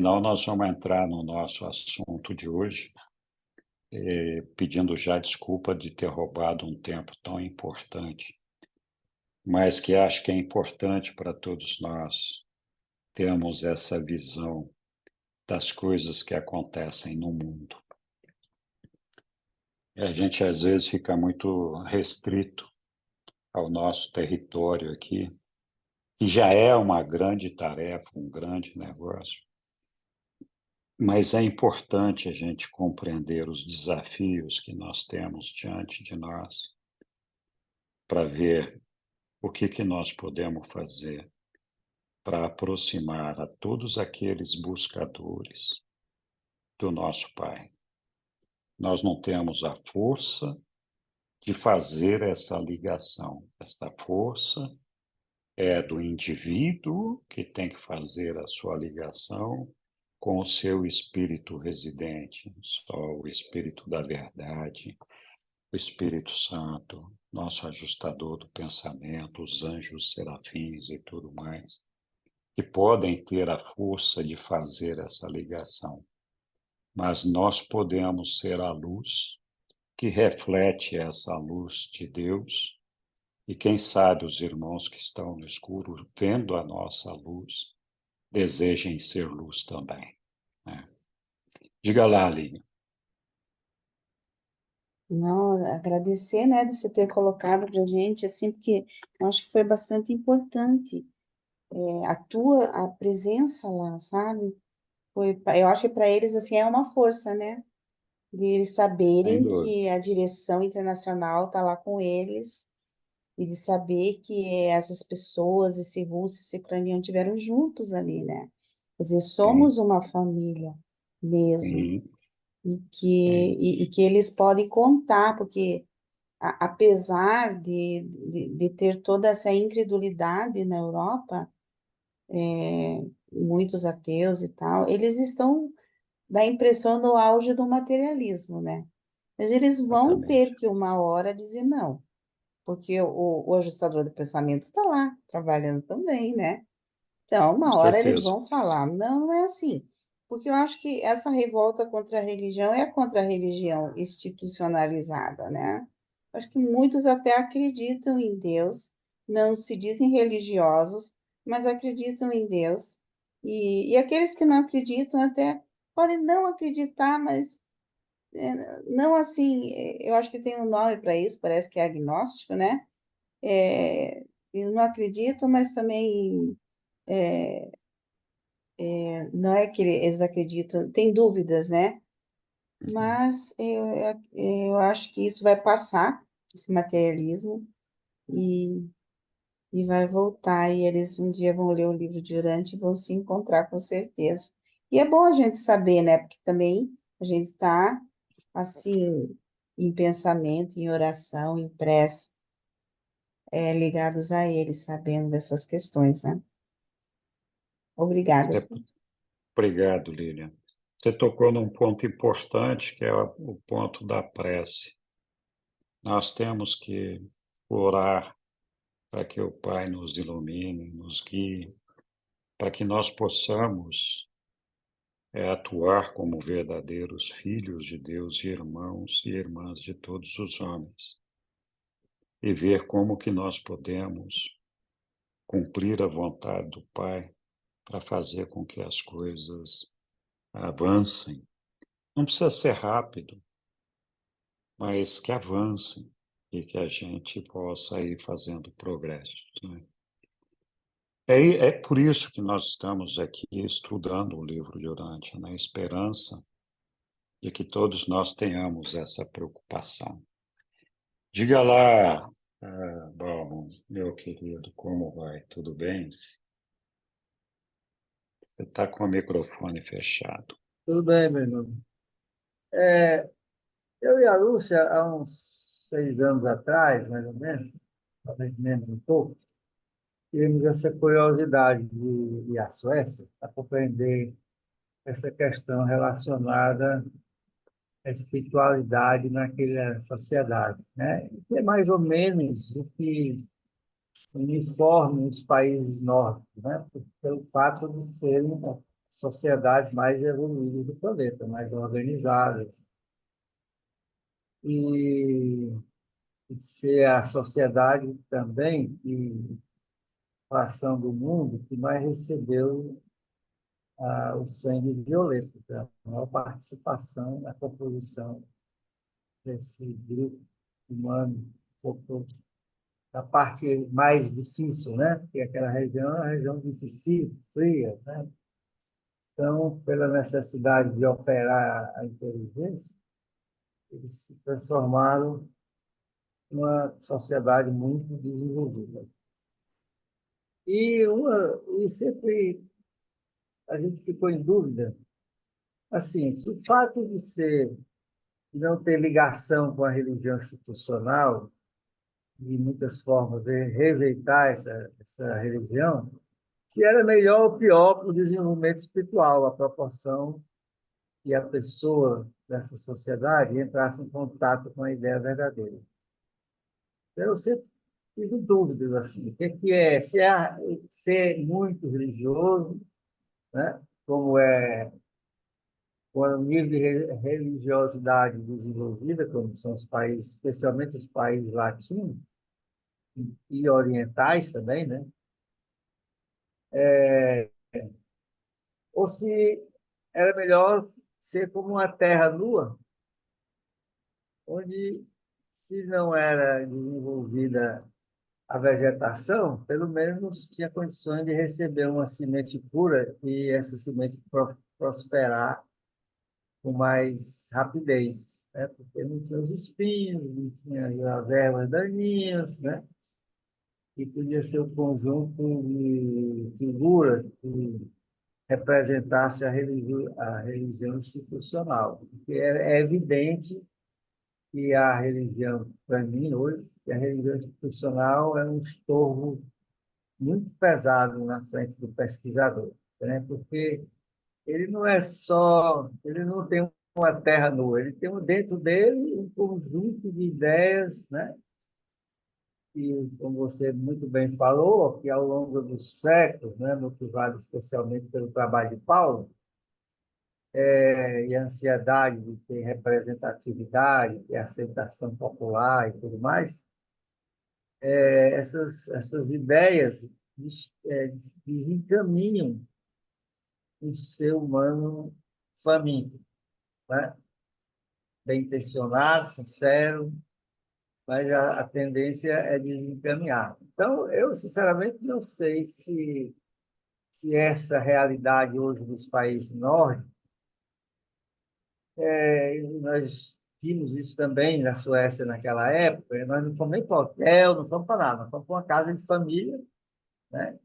Senão nós vamos entrar no nosso assunto de hoje, pedindo já desculpa de ter roubado um tempo tão importante, mas que acho que é importante para todos nós termos essa visão das coisas que acontecem no mundo. A gente às vezes fica muito restrito ao nosso território aqui, que já é uma grande tarefa, um grande negócio, mas é importante a gente compreender os desafios que nós temos diante de nós para ver o que nós podemos fazer para aproximar a todos aqueles buscadores do nosso Pai. Nós não temos a força de fazer essa ligação. Esta força é do indivíduo que tem que fazer a sua ligação com o seu espírito residente, só o espírito da verdade, o Espírito Santo, nosso ajustador do pensamento, os anjos serafins e tudo mais, que podem ter a força de fazer essa ligação. Mas nós podemos ser a luz que reflete essa luz de Deus, e quem sabe os irmãos que estão no escuro, vendo a nossa luz, desejem ser luz também, né? Diga lá, Aline. Não, agradecer, né, de você ter colocado para a gente, assim, porque eu acho que foi bastante importante a presença lá, sabe? Eu acho que para eles, assim, é uma força, né? De eles Sem saberem dúvida. que a direção internacional está lá com eles e de saber que essas pessoas, esse russo, esse ucraniano, estiveram juntos ali, né? Quer dizer, Sim, somos uma família mesmo sim, sim, e que eles podem contar, porque apesar de ter toda essa incredulidade na Europa, muitos ateus e tal, eles estão, dá a impressão, no auge do materialismo, né? Mas eles vão ter exatamente. que uma hora dizer não, porque o ajustador do pensamento está lá, trabalhando também, né? Então, Com uma hora eles certeza. vão falar, não, não é assim. Porque eu acho que essa revolta contra a religião é contra a religião institucionalizada, né? Acho que muitos até acreditam em Deus, não se dizem religiosos, mas acreditam em Deus. E aqueles que não acreditam até podem não acreditar, mas não assim, eu acho que tem um nome para isso, parece que é agnóstico, né? Eles não acreditam, mas também não é que eles acreditam, tem dúvidas, né? Uhum. Mas eu acho que isso vai passar, esse materialismo, e, e vai voltar, e eles um dia vão ler o livro de Urante e vão se encontrar com certeza. E é bom a gente saber, né? Porque também a gente está, assim, em pensamento, em oração, em prece, ligados a eles, sabendo dessas questões, né? Obrigada. Você- Obrigado, Lilian. Você tocou num ponto importante, que é o ponto da prece. Nós temos que orar para que o Pai nos ilumine, nos guie, para que nós possamos atuar como verdadeiros filhos de Deus e irmãos e irmãs de todos os homens, e ver como que nós podemos cumprir a vontade do Pai para fazer com que as coisas avancem. Não precisa ser rápido, mas que avancem e que a gente possa ir fazendo progresso, né? É por isso que nós estamos aqui estudando o livro de Urântia, na esperança de que todos nós tenhamos essa preocupação. Diga lá, bom, meu querido, como vai? Tudo bem? Você está com o microfone fechado. Tudo bem, meu irmão. Eu e a Lúcia, há uns 6 anos atrás, mais ou menos, talvez menos um pouco, tivemos essa curiosidade de ir à Suécia para compreender essa questão relacionada à espiritualidade naquela sociedade, né? E é mais ou menos o que uniforme os países nórdicos, né? Pelo fato de serem sociedades mais evoluídas do planeta, mais organizadas. E ser a sociedade também, e fração do mundo, que mais recebeu o sangue violeta, a maior participação na composição desse grupo humano, um pouco da parte mais difícil, né? Porque aquela região é uma região difícil, fria, né? Então, pela necessidade de operar a inteligência, eles se transformaram numa sociedade muito desenvolvida. E sempre a gente ficou em dúvida, assim, se o fato de não ter ligação com a religião institucional, de muitas formas, rejeitar essa religião, se era melhor ou pior para o desenvolvimento espiritual, a proporção que a pessoa dessa sociedade entrasse em contato com a ideia verdadeira. Então, eu sempre tive dúvidas assim, o que é ser muito religioso, né? Como é com o nível de religiosidade desenvolvida, como são os países, especialmente os países latinos e orientais também, né? Ou se era melhor ser como uma terra nua, onde, se não era desenvolvida a vegetação, pelo menos tinha condições de receber uma semente pura e essa semente prosperar com mais rapidez, né? Porque não tinha os espinhos, não tinha as ervas daninhas, né? E podia ser um conjunto de figuras que representasse a religião institucional. Porque é evidente que a religião, para mim, hoje, que a religião institucional é um estorvo muito pesado na frente do pesquisador, né? Porque ele não tem uma terra nua, ele tem dentro dele um conjunto de ideias, né? E, como você muito bem falou, que ao longo dos séculos, né, motivado especialmente pelo trabalho de Paulo, e a ansiedade de ter representatividade, ter aceitação popular e tudo mais, essas ideias desencaminham um ser humano faminto, né? Bem intencionado, sincero, mas a tendência é desencaminhar. Então, eu, sinceramente, não sei se essa realidade hoje dos países nórdicos, nós vimos isso também na Suécia naquela época, nós não fomos nem para hotel, não fomos para nada, nós fomos para uma casa de família, né?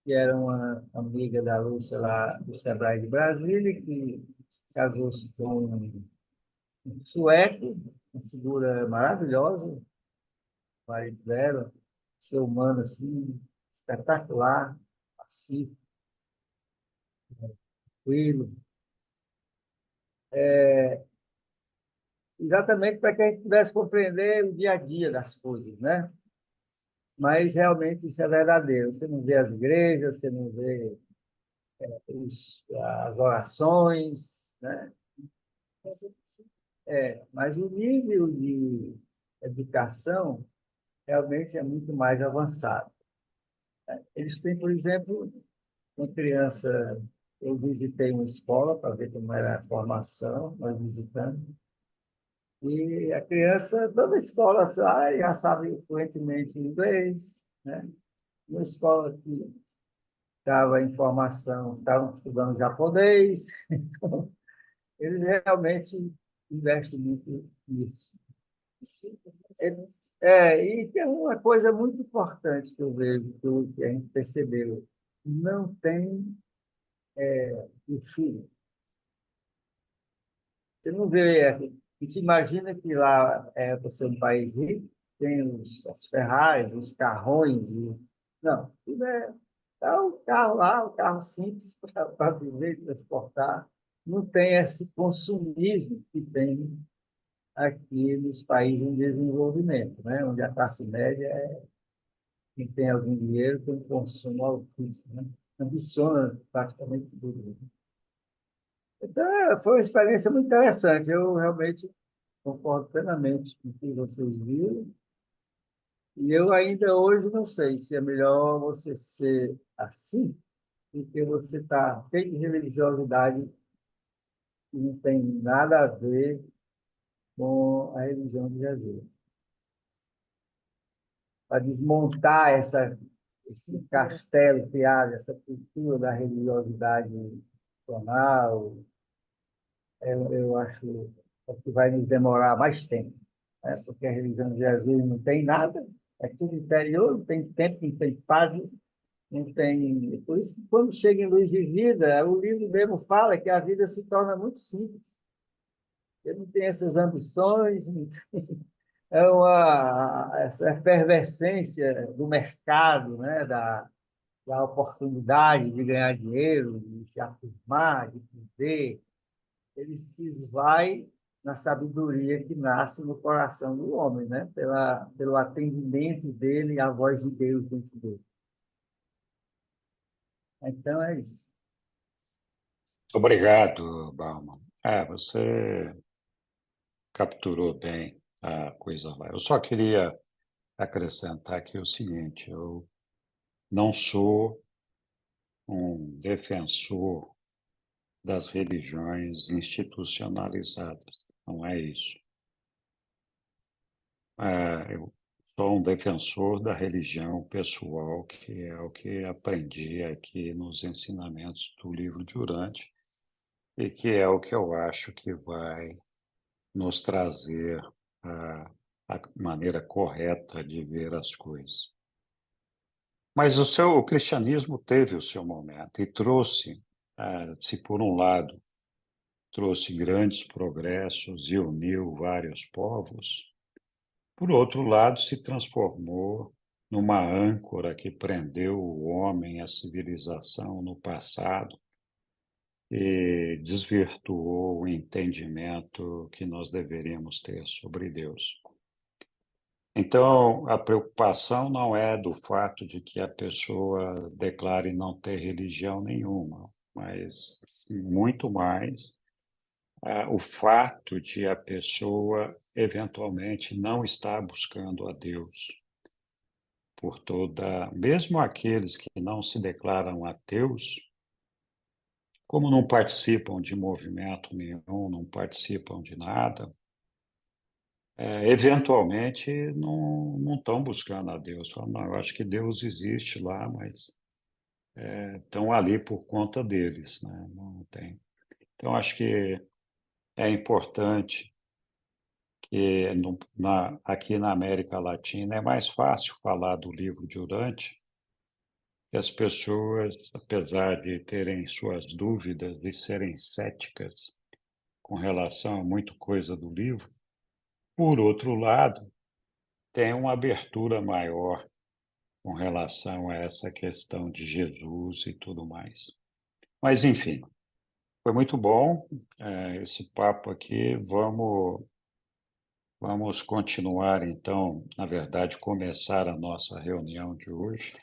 Que era uma amiga da Lúcia lá do Sebrae de Brasília, que casou-se com um sueco, uma figura maravilhosa, o marido dela, ser humano assim, espetacular, pacífico, tranquilo, exatamente para que a gente pudesse compreender o dia a dia das coisas, né? Mas realmente isso é verdadeiro. Você não vê as igrejas, você não vê as orações, né? Mas o nível de educação realmente é muito mais avançado. Eles têm, por exemplo, uma criança. Eu visitei uma escola para ver como era a formação, nós visitamos, e a criança, toda a escola sai, já sabe fluentemente inglês, né? Uma escola que estava em formação, estavam estudando japonês, então, eles realmente investem muito nisso. E tem uma coisa muito importante que eu vejo, que a gente percebeu, não tem o filho. Você não vê, a gente imagina que lá você é um país rico, tem as Ferraris, os carrões, não, tudo é o carro lá, o carro simples para viver e transportar, não tem esse consumismo que tem aqui nos países em desenvolvimento, né? Onde a classe média quem tem algum dinheiro tem um consumo altíssimo, né? Ambiciona praticamente tudo. Então, foi uma experiência muito interessante. Eu realmente concordo plenamente com o que vocês viram. E eu ainda hoje não sei se é melhor você ser assim, porque você está cheio de religiosidade que não tem nada a ver com a religião de Jesus. Para desmontar esse castelo criado, essa cultura da religiosidade tradicional, eu acho que vai nos demorar mais tempo, né? Porque a religião de Jesus não tem nada, é tudo interior, não tem tempo, não tem página, não tem. Por isso que quando chega em Luz e Vida, o livro mesmo fala que a vida se torna muito simples. Ele não tem essas ambições, não é essa efervescência do mercado, né? Da oportunidade de ganhar dinheiro, de se afirmar, de poder, ele se esvai na sabedoria que nasce no coração do homem, né? Pelo atendimento dele à voz de Deus dentro dele. Então é isso. Obrigado, Bauman. Você capturou bem a coisa lá. Eu só queria acrescentar aqui o seguinte: eu não sou um defensor das religiões institucionalizadas. Não é isso. Eu sou um defensor da religião pessoal, que é o que aprendi aqui nos ensinamentos do livro de Urante, e que é o que eu acho que vai nos trazer a maneira correta de ver as coisas. Mas o cristianismo teve o seu momento e trouxe, se por um lado trouxe grandes progressos e uniu vários povos, por outro lado se transformou numa âncora que prendeu o homem à civilização no passado e desvirtuou o entendimento que nós deveríamos ter sobre Deus. Então, a preocupação não é do fato de que a pessoa declare não ter religião nenhuma, mas muito mais o fato de a pessoa eventualmente não estar buscando a Deus mesmo aqueles que não se declaram ateus, como não participam de movimento nenhum, não participam de nada, eventualmente não estão buscando a Deus. Falam, não, eu acho que Deus existe lá, mas estão ali por conta deles, né? Não tem. Então, acho que é importante que aqui na América Latina é mais fácil falar do livro de Urante, que as pessoas, apesar de terem suas dúvidas, de serem céticas com relação a muita coisa do livro, por outro lado, tem uma abertura maior com relação a essa questão de Jesus e tudo mais. Mas, enfim, foi muito bom esse papo aqui. Vamos continuar, então, na verdade, começar a nossa reunião de hoje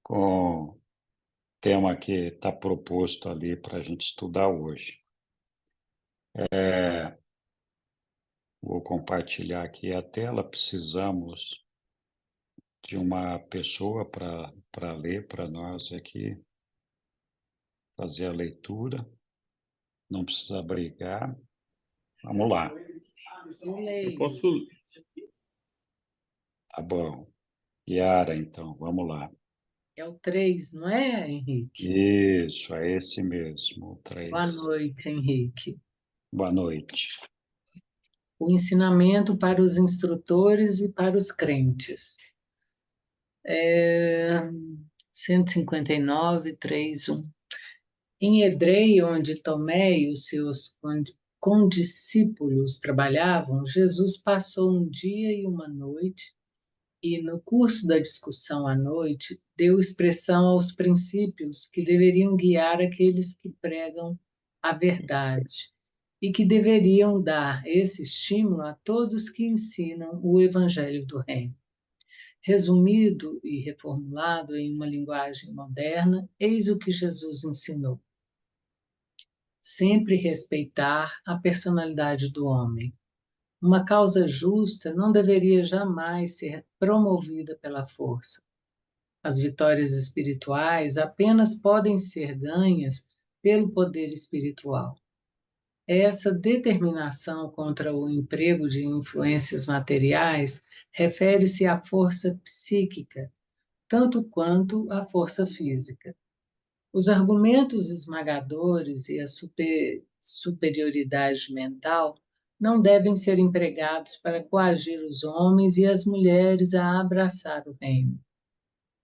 com o tema que está proposto ali para a gente estudar hoje. Vou compartilhar aqui a tela. Precisamos de uma pessoa para ler para nós aqui, fazer a leitura. Não precisa brigar. Vamos lá. Eu posso. Tá bom. Yara, então, vamos lá. É o 3, não é, Henrique? Isso, é esse mesmo, 3. Boa noite, Henrique. Boa noite. O ensinamento para os instrutores e para os crentes. 159, 3:1. Em Edrei, onde Tomé e os seus condiscípulos trabalhavam, Jesus passou um dia e uma noite e, no curso da discussão à noite, deu expressão aos princípios que deveriam guiar aqueles que pregam a verdade e que deveriam dar esse estímulo a todos que ensinam o Evangelho do Reino. Resumido e reformulado em uma linguagem moderna, eis o que Jesus ensinou. sempre respeitar a personalidade do homem. Uma causa justa não deveria jamais ser promovida pela força. As vitórias espirituais apenas podem ser ganhas pelo poder espiritual. Essa determinação contra o emprego de influências materiais refere-se à força psíquica, tanto quanto à força física. Os argumentos esmagadores e a superioridade mental não devem ser empregados para coagir os homens e as mulheres a abraçar o reino.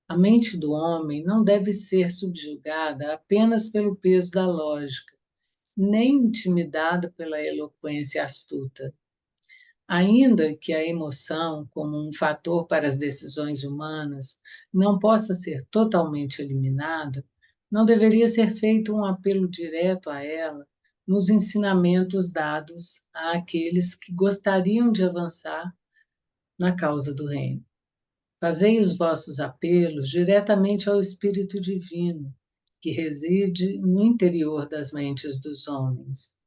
A mente do homem não deve ser subjugada apenas pelo peso da lógica, nem intimidada pela eloquência astuta. Ainda que a emoção, como um fator para as decisões humanas, não possa ser totalmente eliminada, não deveria ser feito um apelo direto a ela nos ensinamentos dados àqueles que gostariam de avançar na causa do reino. Fazei os vossos apelos diretamente ao Espírito Divino, que reside no interior das mentes dos homens.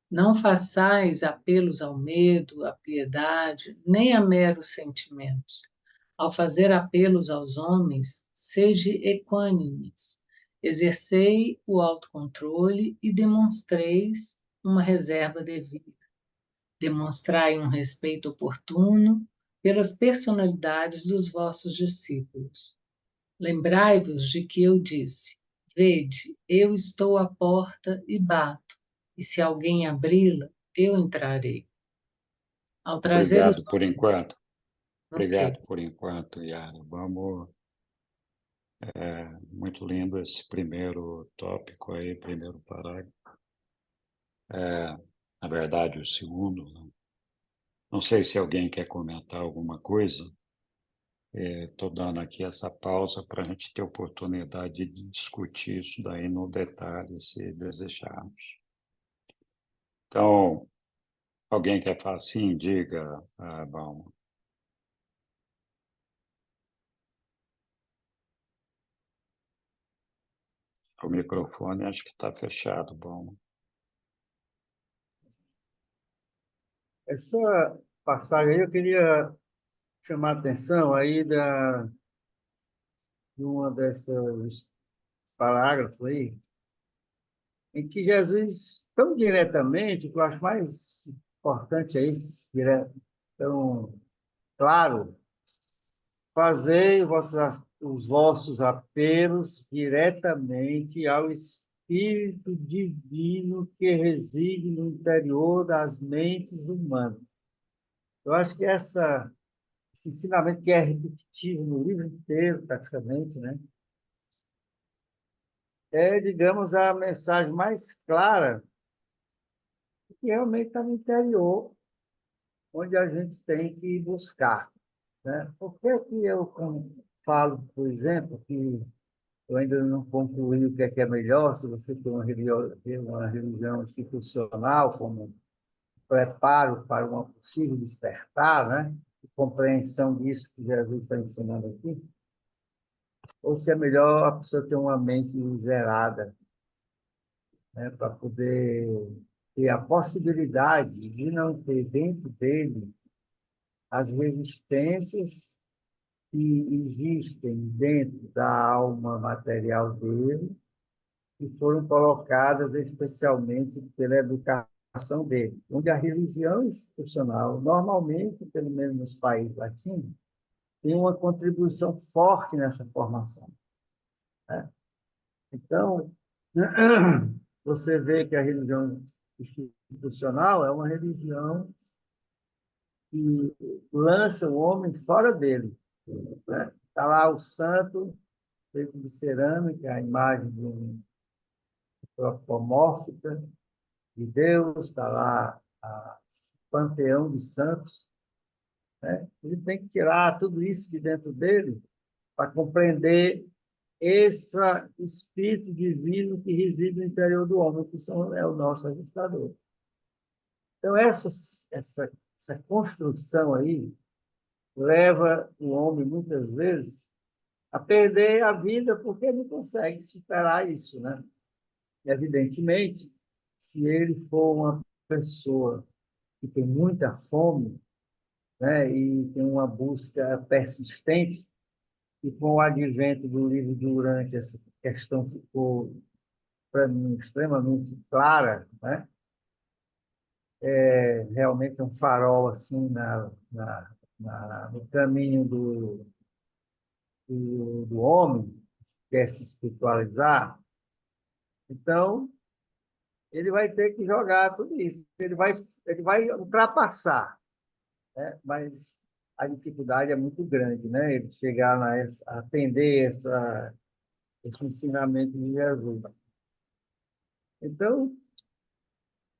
Não façais apelos ao medo, à piedade, nem a meros sentimentos. Ao fazer apelos aos homens, sede equânimes, exercei o autocontrole e demonstreis uma reserva devida. Demonstrai um respeito oportuno pelas personalidades dos vossos discípulos. Lembrai-vos de que eu disse: Vede, eu estou à porta e bato, e se alguém abri-la, eu entrarei. Ao trazer os... Obrigado por enquanto. Ok. Obrigado por enquanto, Yara. Vamos. Muito lindo esse primeiro tópico aí, primeiro parágrafo. Na verdade, o segundo. Né? Não sei se alguém quer comentar alguma coisa. Estou dando aqui essa pausa para a gente ter oportunidade de discutir isso daí no detalhe, se desejarmos. Então, alguém quer falar assim? Diga, bom. O microfone acho que está fechado, bom. Essa passagem aí eu queria chamar a atenção aí de uma dessas parágrafos aí, em que Jesus, tão diretamente, o que eu acho mais importante é isso, tão claro, fazei os vossos apelos diretamente ao Espírito Divino que reside no interior das mentes humanas. Eu acho que esse ensinamento que é repetitivo no livro inteiro, praticamente, né? É, digamos, a mensagem mais clara que realmente está no interior, onde a gente tem que buscar, né? Por que que eu falo, por exemplo, que eu ainda não concluí o que é melhor, se você tem uma religião institucional como preparo para um possível despertar, né? E compreensão disso que Jesus está ensinando aqui, ou se é melhor a pessoa ter uma mente zerada, né? Para poder ter a possibilidade de não ter dentro dele as resistências que existem dentro da alma material dele, que foram colocadas especialmente pela educação dele, onde a religião institucional, normalmente, pelo menos nos países latinos, tem uma contribuição forte nessa formação, né? Então, você vê que a religião institucional é uma religião que lança o homem fora dele, né? Está lá o santo, feito de cerâmica, a imagem de um antropomórfica de Deus, está lá o panteão de santos, né? Ele tem que tirar tudo isso de dentro dele para compreender esse espírito divino que reside no interior do homem, que é o nosso ajustador. Então, essa construção aí leva o homem, muitas vezes, a perder a vida porque não consegue superar isso, né? Evidentemente, se ele for uma pessoa que tem muita fome, né, e tem uma busca persistente, e com o advento do livro Durante, essa questão ficou, para mim, extremamente clara, né? Realmente um farol assim no caminho do homem, que quer se espiritualizar. Então, ele vai ter que jogar tudo isso. Ele vai ultrapassar, né? Mas a dificuldade é muito grande, né? Ele chegar a atender esse ensinamento de Jesus. Então,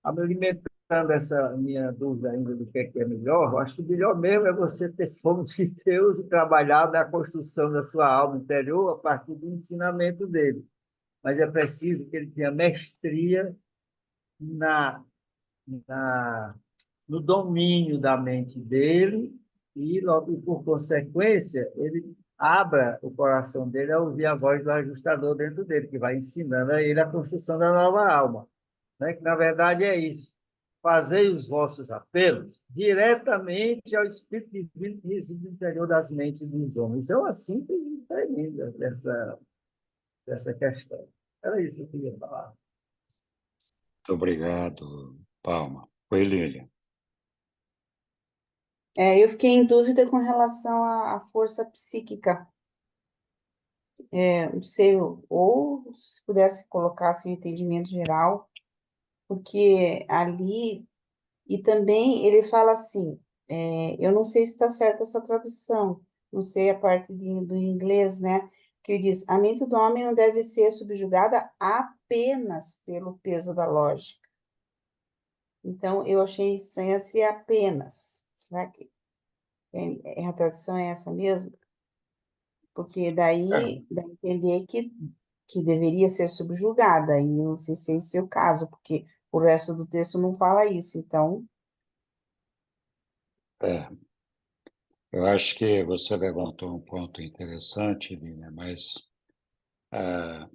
alimentando essa minha dúvida ainda do que é melhor, eu acho que o melhor mesmo é você ter fome de Deus e trabalhar na construção da sua alma interior a partir do ensinamento dele. Mas é preciso que ele tenha mestria na, na, no domínio da mente dele e, logo, por consequência, ele abra o coração dele a ouvir a voz do ajustador dentro dele, que vai ensinando a ele a construção da nova alma, né? Que, na verdade, é isso. Fazei os vossos apelos diretamente ao Espírito Divino que reside no interior das mentes dos homens. Isso é uma síntese tremenda dessa questão. Era isso que eu queria falar. Muito obrigado, Palma. Oi, Lília. Eu fiquei em dúvida com relação à força psíquica. Não sei, ou se pudesse colocar assim, um entendimento geral, porque ali, e também ele fala assim, eu não sei se está certa essa tradução, não sei a parte do inglês, né? Que ele diz, a mente do homem não deve ser subjugada apenas pelo peso da lógica. Então, eu achei estranho se apenas. Será que a tradução é essa mesmo? Porque daí dá a entender que deveria ser subjugada, e eu não sei se esse é o caso, porque o resto do texto não fala isso, então, É, eu acho que você levantou um ponto interessante, Lília, mas ah,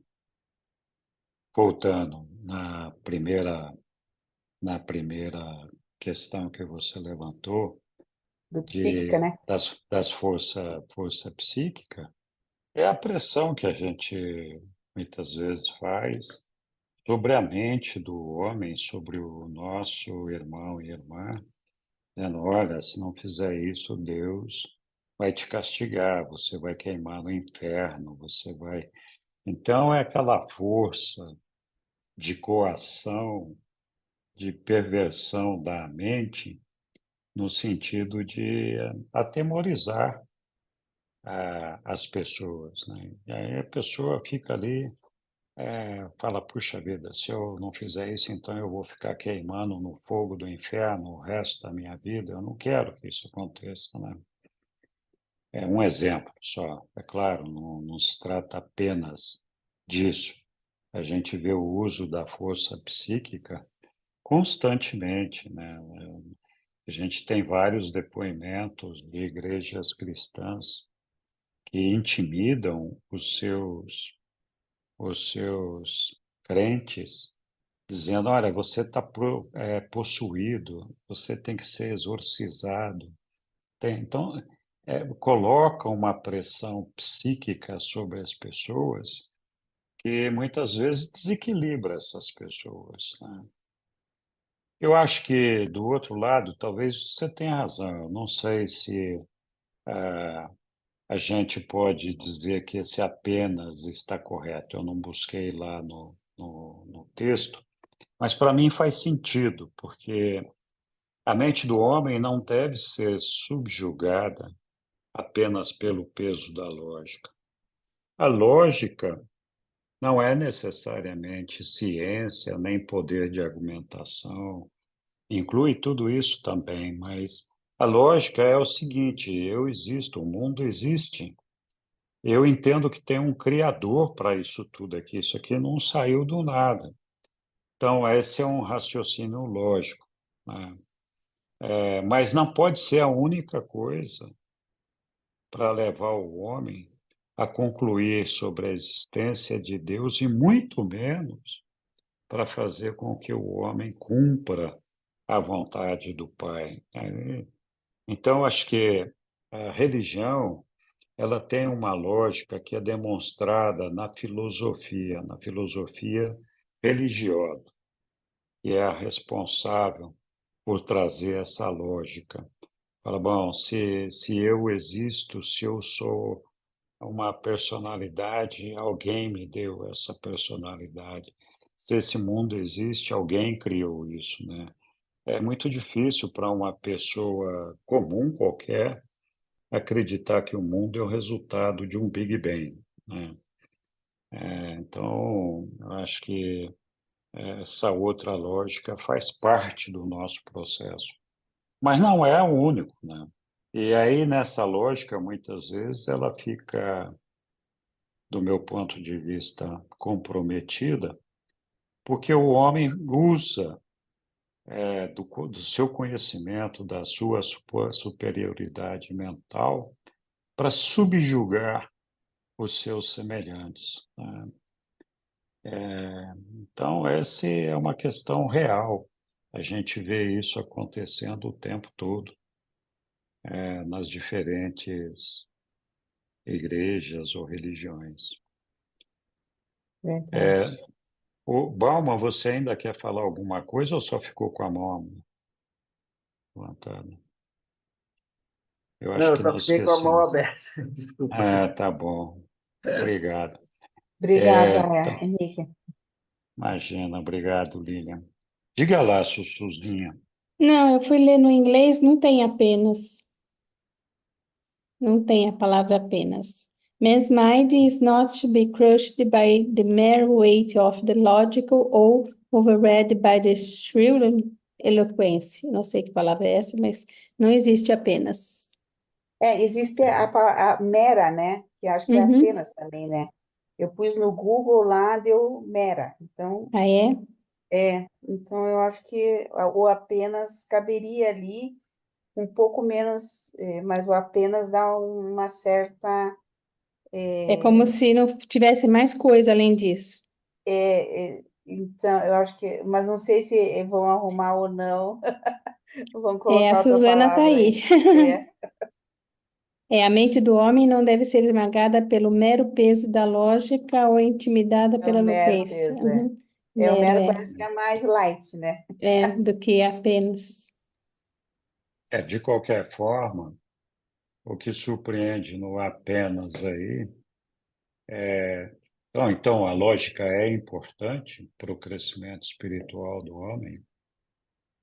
voltando na primeira questão que você levantou, do psíquica, né? das força psíquica, é a pressão que a gente muitas vezes faz sobre a mente do homem, sobre o nosso irmão e irmã, dizendo, olha, se não fizer isso, Deus vai te castigar, você vai queimar no inferno, você vai... Então, é aquela força de coação, de perversão da mente, no sentido de atemorizar as pessoas, né? E aí a pessoa fica ali, fala, puxa vida, se eu não fizer isso, então eu vou ficar queimando no fogo do inferno o resto da minha vida. Eu não quero que isso aconteça, né? É um exemplo só, é claro, não se trata apenas disso. A gente vê o uso da força psíquica constantemente, né? A gente tem vários depoimentos de igrejas cristãs que intimidam os seus crentes, dizendo: olha, você está possuído, você tem que ser exorcizado. Então, coloca uma pressão psíquica sobre as pessoas que muitas vezes desequilibra essas pessoas, né? Eu acho que, do outro lado, talvez você tenha razão. Eu não sei se a gente pode dizer que esse apenas está correto. Eu não busquei lá no texto, mas para mim faz sentido, porque a mente do homem não deve ser subjugada apenas pelo peso da lógica. A lógica não é necessariamente ciência, nem poder de argumentação, inclui tudo isso também, mas a lógica é o seguinte: eu existo, o mundo existe. Eu entendo que tem um criador para isso tudo aqui. Isso aqui não saiu do nada. Então, esse é um raciocínio lógico, né? Mas não pode ser a única coisa para levar o homem a concluir sobre a existência de Deus, e muito menos para fazer com que o homem cumpra a vontade do Pai. Então, acho que a religião ela tem uma lógica que é demonstrada na filosofia religiosa, que é a responsável por trazer essa lógica. Fala, bom, se eu existo, se eu sou uma personalidade, alguém me deu essa personalidade. Se esse mundo existe, alguém criou isso, né? É muito difícil para uma pessoa comum qualquer acreditar que o mundo é o resultado de um Big Bang, né? Então, eu acho que essa outra lógica faz parte do nosso processo, mas não é o único, né? E aí, nessa lógica, muitas vezes, ela fica, do meu ponto de vista, comprometida, porque o homem usa do seu conhecimento, da sua superioridade mental, para subjugar os seus semelhantes, né? Então, essa é uma questão real. A gente vê isso acontecendo o tempo todo, nas diferentes igrejas ou religiões. Verdade. O Bauman, você ainda quer falar alguma coisa ou só ficou com a mão levantada? Eu Não, acho eu que só nós fiquei com a mão esquecemos. aberta. Desculpa. Ah, tá bom. Obrigado. Obrigada, Então, Henrique. imagina, obrigado, Lilian. Diga lá, Sussuzinha. Não, eu fui ler no inglês, não tem apenas. Não tem a palavra apenas. Man's mind is not to be crushed by the mere weight of the logical or overread by the shrill eloquence. Não sei que palavra é essa, mas não existe apenas. Existe a mera, né? Que acho que é Uhum. apenas também, né? Eu pus no Google lá, deu mera. Então, Ah, é? então eu acho que o apenas caberia ali um pouco menos, mas o apenas dá uma certa. É como se não tivesse mais coisa além disso. Então, eu acho que, mas não sei se vão arrumar ou não, vão É, a colocar outra Suzana tá palavra aí. aí. É, É, a mente do homem não deve ser esmagada pelo mero peso da lógica ou intimidada é o pela mero eloquência. peso, é. Uhum. O Mero, mero é. parece que é mais light, né? É, do que apenas. De qualquer forma, o que surpreende no apenas aí então, a lógica é importante para o crescimento espiritual do homem.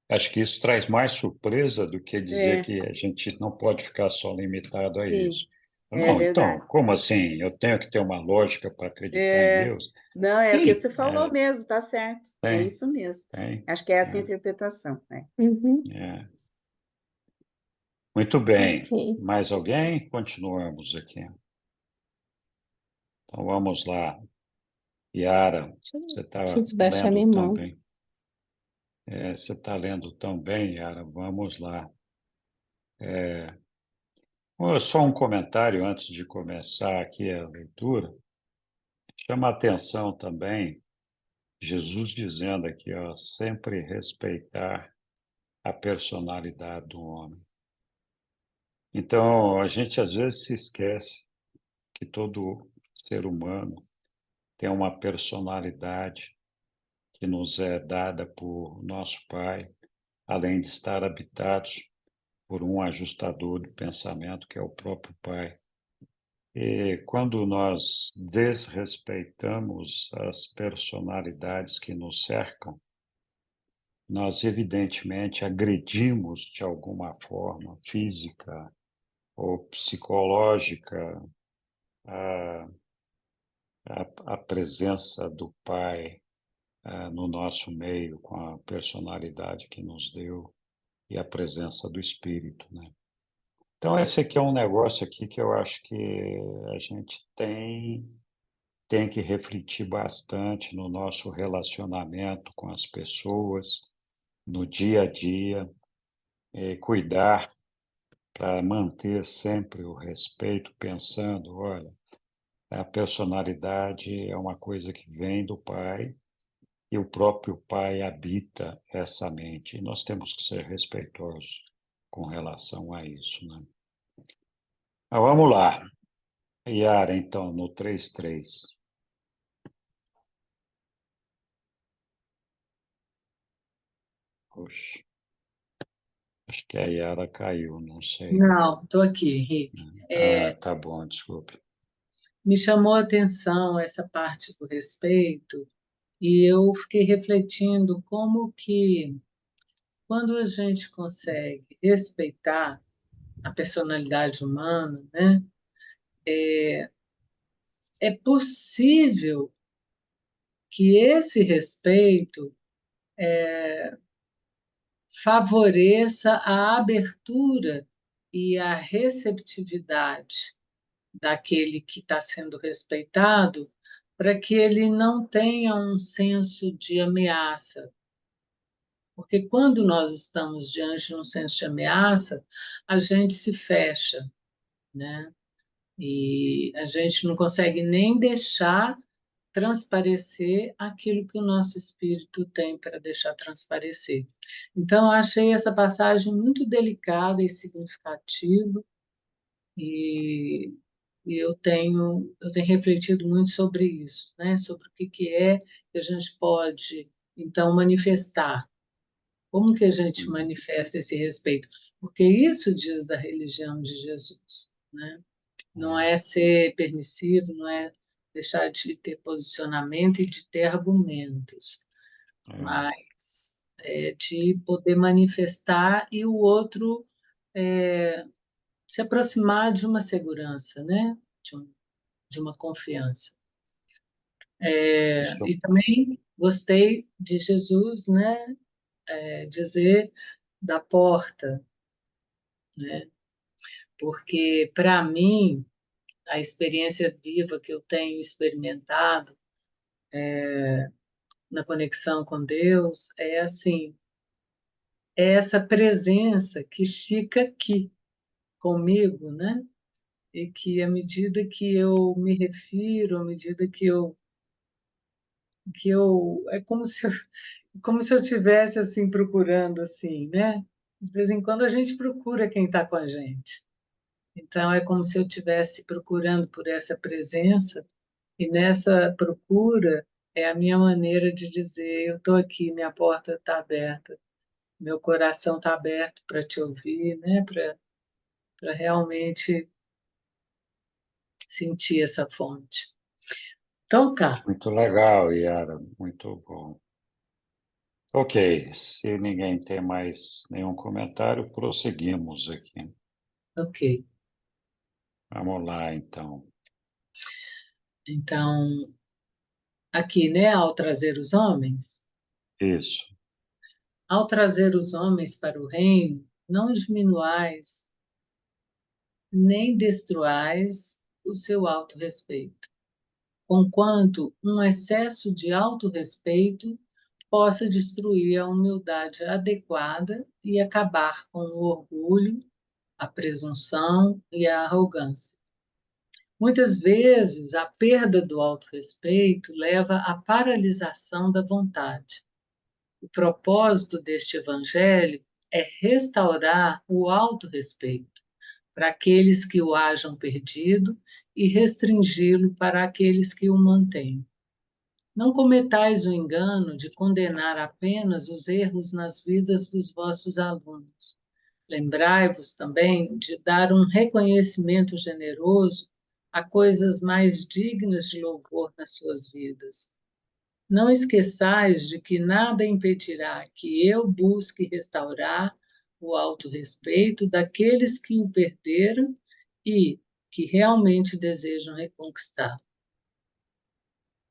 Acho que isso traz mais surpresa do que dizer É, que a gente não pode ficar só limitado a sim, isso. é Não, então, verdade. como assim? Eu tenho que ter uma lógica para acreditar em É, Deus? não, é o que Sim, você falou mesmo, tá certo. É tem, isso mesmo. tem. Acho que é essa a É, interpretação, né? Uhum. é. Muito bem. Ok. Mais alguém? Continuamos aqui. Então, vamos lá. Yara, você está Preciso baixar lendo minha tão mão. bem. Você está lendo tão bem, Yara. Vamos lá. Só um comentário antes de começar aqui a leitura. Chama a atenção também Jesus dizendo aqui, ó, sempre respeitar a personalidade do homem. Então, a gente às vezes se esquece que todo ser humano tem uma personalidade que nos é dada por nosso Pai, além de estar habitados por um ajustador do pensamento, que é o próprio Pai. E quando nós desrespeitamos as personalidades que nos cercam, nós evidentemente agredimos de alguma forma, física ou psicológica, a, a presença do Pai no nosso meio, com a personalidade que nos deu e a presença do Espírito, né? Então, esse aqui é um negócio aqui que eu acho que a gente tem que refletir bastante no nosso relacionamento com as pessoas, no dia a dia, cuidar para manter sempre o respeito, pensando, olha, a personalidade é uma coisa que vem do Pai e o próprio Pai habita essa mente. E nós temos que ser respeitosos com relação a isso, né? Mas vamos lá. Yara, então, no 3.3. Oxe, acho que a Yara caiu, não sei. Não, estou aqui, Henrique. Tá bom, desculpe. Me chamou a atenção essa parte do respeito e eu fiquei refletindo como que, quando a gente consegue respeitar a personalidade humana, né, é possível que esse respeito favoreça a abertura e a receptividade daquele que está sendo respeitado, para que ele não tenha um senso de ameaça. Porque quando nós estamos diante de um senso de ameaça, a gente se fecha, né? E a gente não consegue nem deixar transparecer aquilo que o nosso espírito tem para deixar transparecer. Então, eu achei essa passagem muito delicada e significativa, e, eu tenho refletido muito sobre isso, né? Sobre o que é que a gente pode, então, manifestar. Como que a gente manifesta esse respeito? Porque isso diz da religião de Jesus, né? Não é ser permissivo, não é deixar de ter posicionamento e de ter argumentos, mas é de poder manifestar e o outro se aproximar de uma segurança, né? De uma confiança. Isso, E também gostei de Jesus, né? Dizer da porta, né? Porque, para mim, a experiência viva que eu tenho experimentado na conexão com Deus é assim, é essa presença que fica aqui comigo, né? E que à medida que eu me refiro, à medida que eu é como se eu tivesse assim procurando assim, né? De vez em quando a gente procura quem está com a gente. Então é como se eu estivesse procurando por essa presença, e nessa procura é a minha maneira de dizer: eu estou aqui, minha porta está aberta, meu coração está aberto para te ouvir, né? Para realmente sentir essa fonte. Então, tá, muito legal, Yara, muito bom. Ok, se ninguém tem mais nenhum comentário, prosseguimos aqui. ok. Vamos lá, então. Então, aqui, né, Isso. ao trazer os homens para o reino, não diminuais nem destruais o seu auto-respeito, conquanto um excesso de auto-respeito possa destruir a humildade adequada e acabar com o orgulho, a presunção e a arrogância. Muitas vezes, a perda do autorrespeito leva à paralisação da vontade. O propósito deste evangelho é restaurar o autorrespeito para aqueles que o hajam perdido e restringi-lo para aqueles que o mantêm. Não cometais o engano de condenar apenas os erros nas vidas dos vossos alunos. Lembrai-vos também de dar um reconhecimento generoso a coisas mais dignas de louvor nas suas vidas. Não esqueçais de que nada impedirá que eu busque restaurar o autorrespeito daqueles que o perderam e que realmente desejam reconquistar.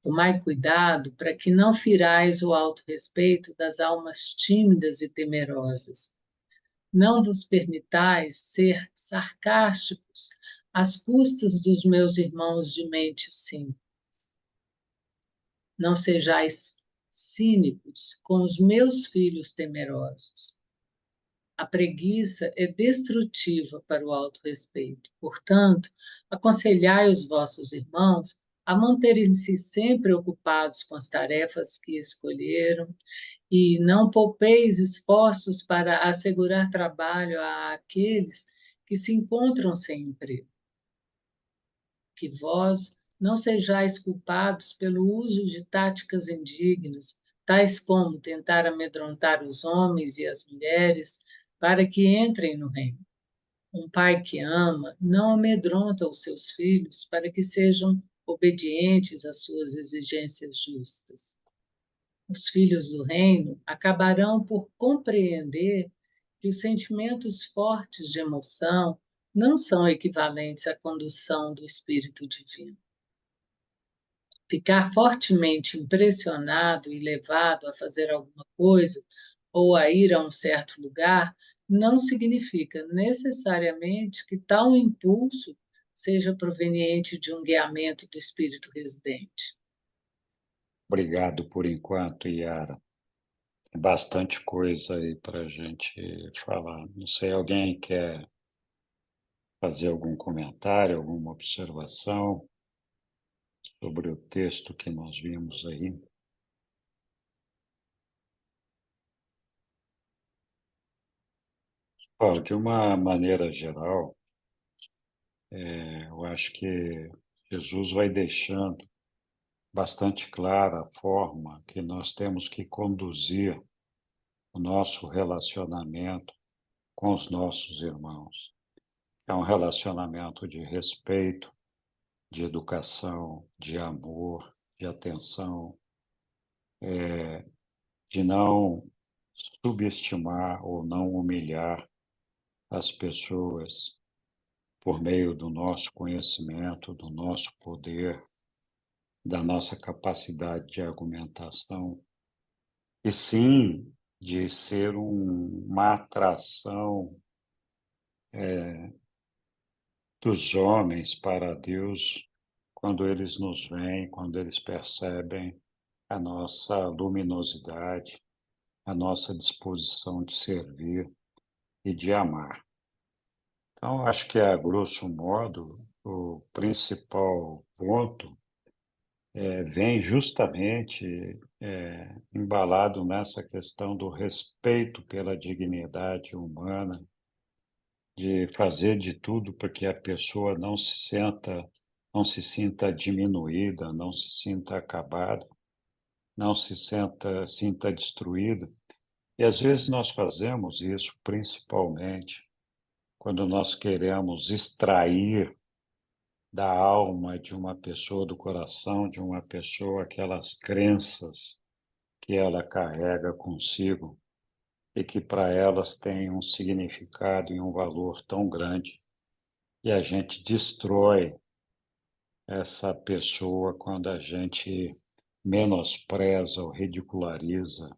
Tomai cuidado para que não firais o autorrespeito das almas tímidas e temerosas. Não vos permitais ser sarcásticos às custas dos meus irmãos de mente simples. Não sejais cínicos com os meus filhos temerosos. A preguiça é destrutiva para o autorrespeito. Portanto, aconselhai os vossos irmãos a manterem-se sempre ocupados com as tarefas que escolheram, e não poupeis esforços para assegurar trabalho àqueles que se encontram sem emprego. Que vós não sejais culpados pelo uso de táticas indignas, tais como tentar amedrontar os homens e as mulheres para que entrem no reino. Um pai que ama não amedronta os seus filhos para que sejam obedientes às suas exigências justas. Os filhos do reino acabarão por compreender que os sentimentos fortes de emoção não são equivalentes à condução do Espírito Divino. Ficar fortemente impressionado e levado a fazer alguma coisa ou a ir a um certo lugar não significa necessariamente que tal impulso seja proveniente de um guiamento do Espírito residente. Obrigado por enquanto, Yara. Tem bastante coisa aí para a gente falar. Não sei, alguém quer fazer algum comentário, alguma observação sobre o texto que nós vimos aí? Bom, de uma maneira geral, eu acho que Jesus vai deixando bastante clara a forma que nós temos que conduzir o nosso relacionamento com os nossos irmãos. É um relacionamento de respeito, de educação, de amor, de atenção, de não subestimar ou não humilhar as pessoas por meio do nosso conhecimento, do nosso poder, da nossa capacidade de argumentação, e sim de ser uma atração dos homens para Deus quando eles nos veem, quando eles percebem a nossa luminosidade, a nossa disposição de servir e de amar. Então, acho que, a grosso modo, o principal ponto vem justamente embalado nessa questão do respeito pela dignidade humana, de fazer de tudo para que a pessoa não se sinta diminuída, não se sinta acabada, não se sinta destruída. E às vezes nós fazemos isso principalmente quando nós queremos extrair da alma de uma pessoa, do coração de uma pessoa, aquelas crenças que ela carrega consigo e que para elas têm um significado e um valor tão grande. E a gente destrói essa pessoa quando a gente menospreza ou ridiculariza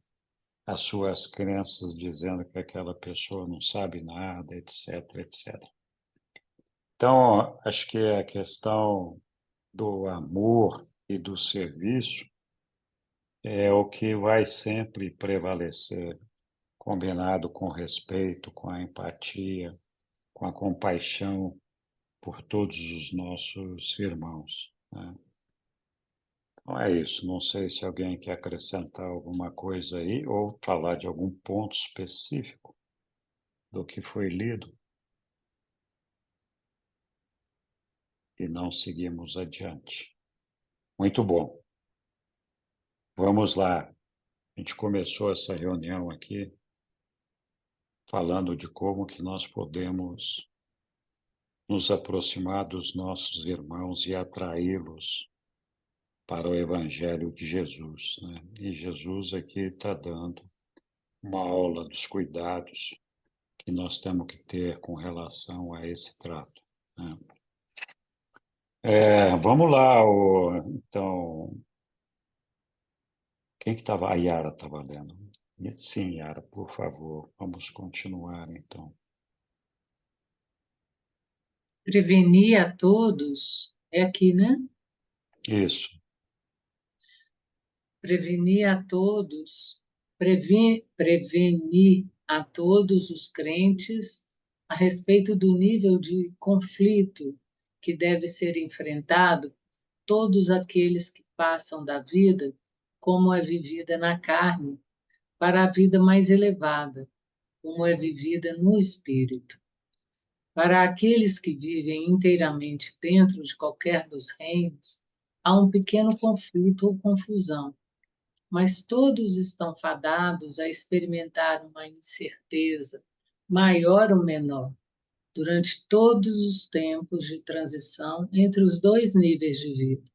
as suas crenças, dizendo que aquela pessoa não sabe nada, etc, etc. Então, acho que a questão do amor e do serviço é o que vai sempre prevalecer, combinado com o respeito, com a empatia, com a compaixão por todos os nossos irmãos, né? Então é isso. Não sei se alguém quer acrescentar alguma coisa aí ou falar de algum ponto específico do que foi lido e não seguimos adiante. Muito bom. Vamos lá. A gente começou essa reunião aqui falando de como que nós podemos nos aproximar dos nossos irmãos e atraí-los para o Evangelho de Jesus, né? E Jesus aqui está dando uma aula dos cuidados que nós temos que ter com relação a esse trato, né? Vamos lá, então, quem que estava? A Yara estava lendo. Sim, Yara, por favor, vamos continuar, então. Prevenir a todos, é aqui, né? Isso. Prevenir a todos, prevenir a todos os crentes a respeito do nível de conflito que deve ser enfrentado todos aqueles que passam da vida como é vivida na carne, para a vida mais elevada, como é vivida no espírito. Para aqueles que vivem inteiramente dentro de qualquer dos reinos, há um pequeno conflito ou confusão, mas todos estão fadados a experimentar uma incerteza, maior ou menor, durante todos os tempos de transição entre os dois níveis de vida.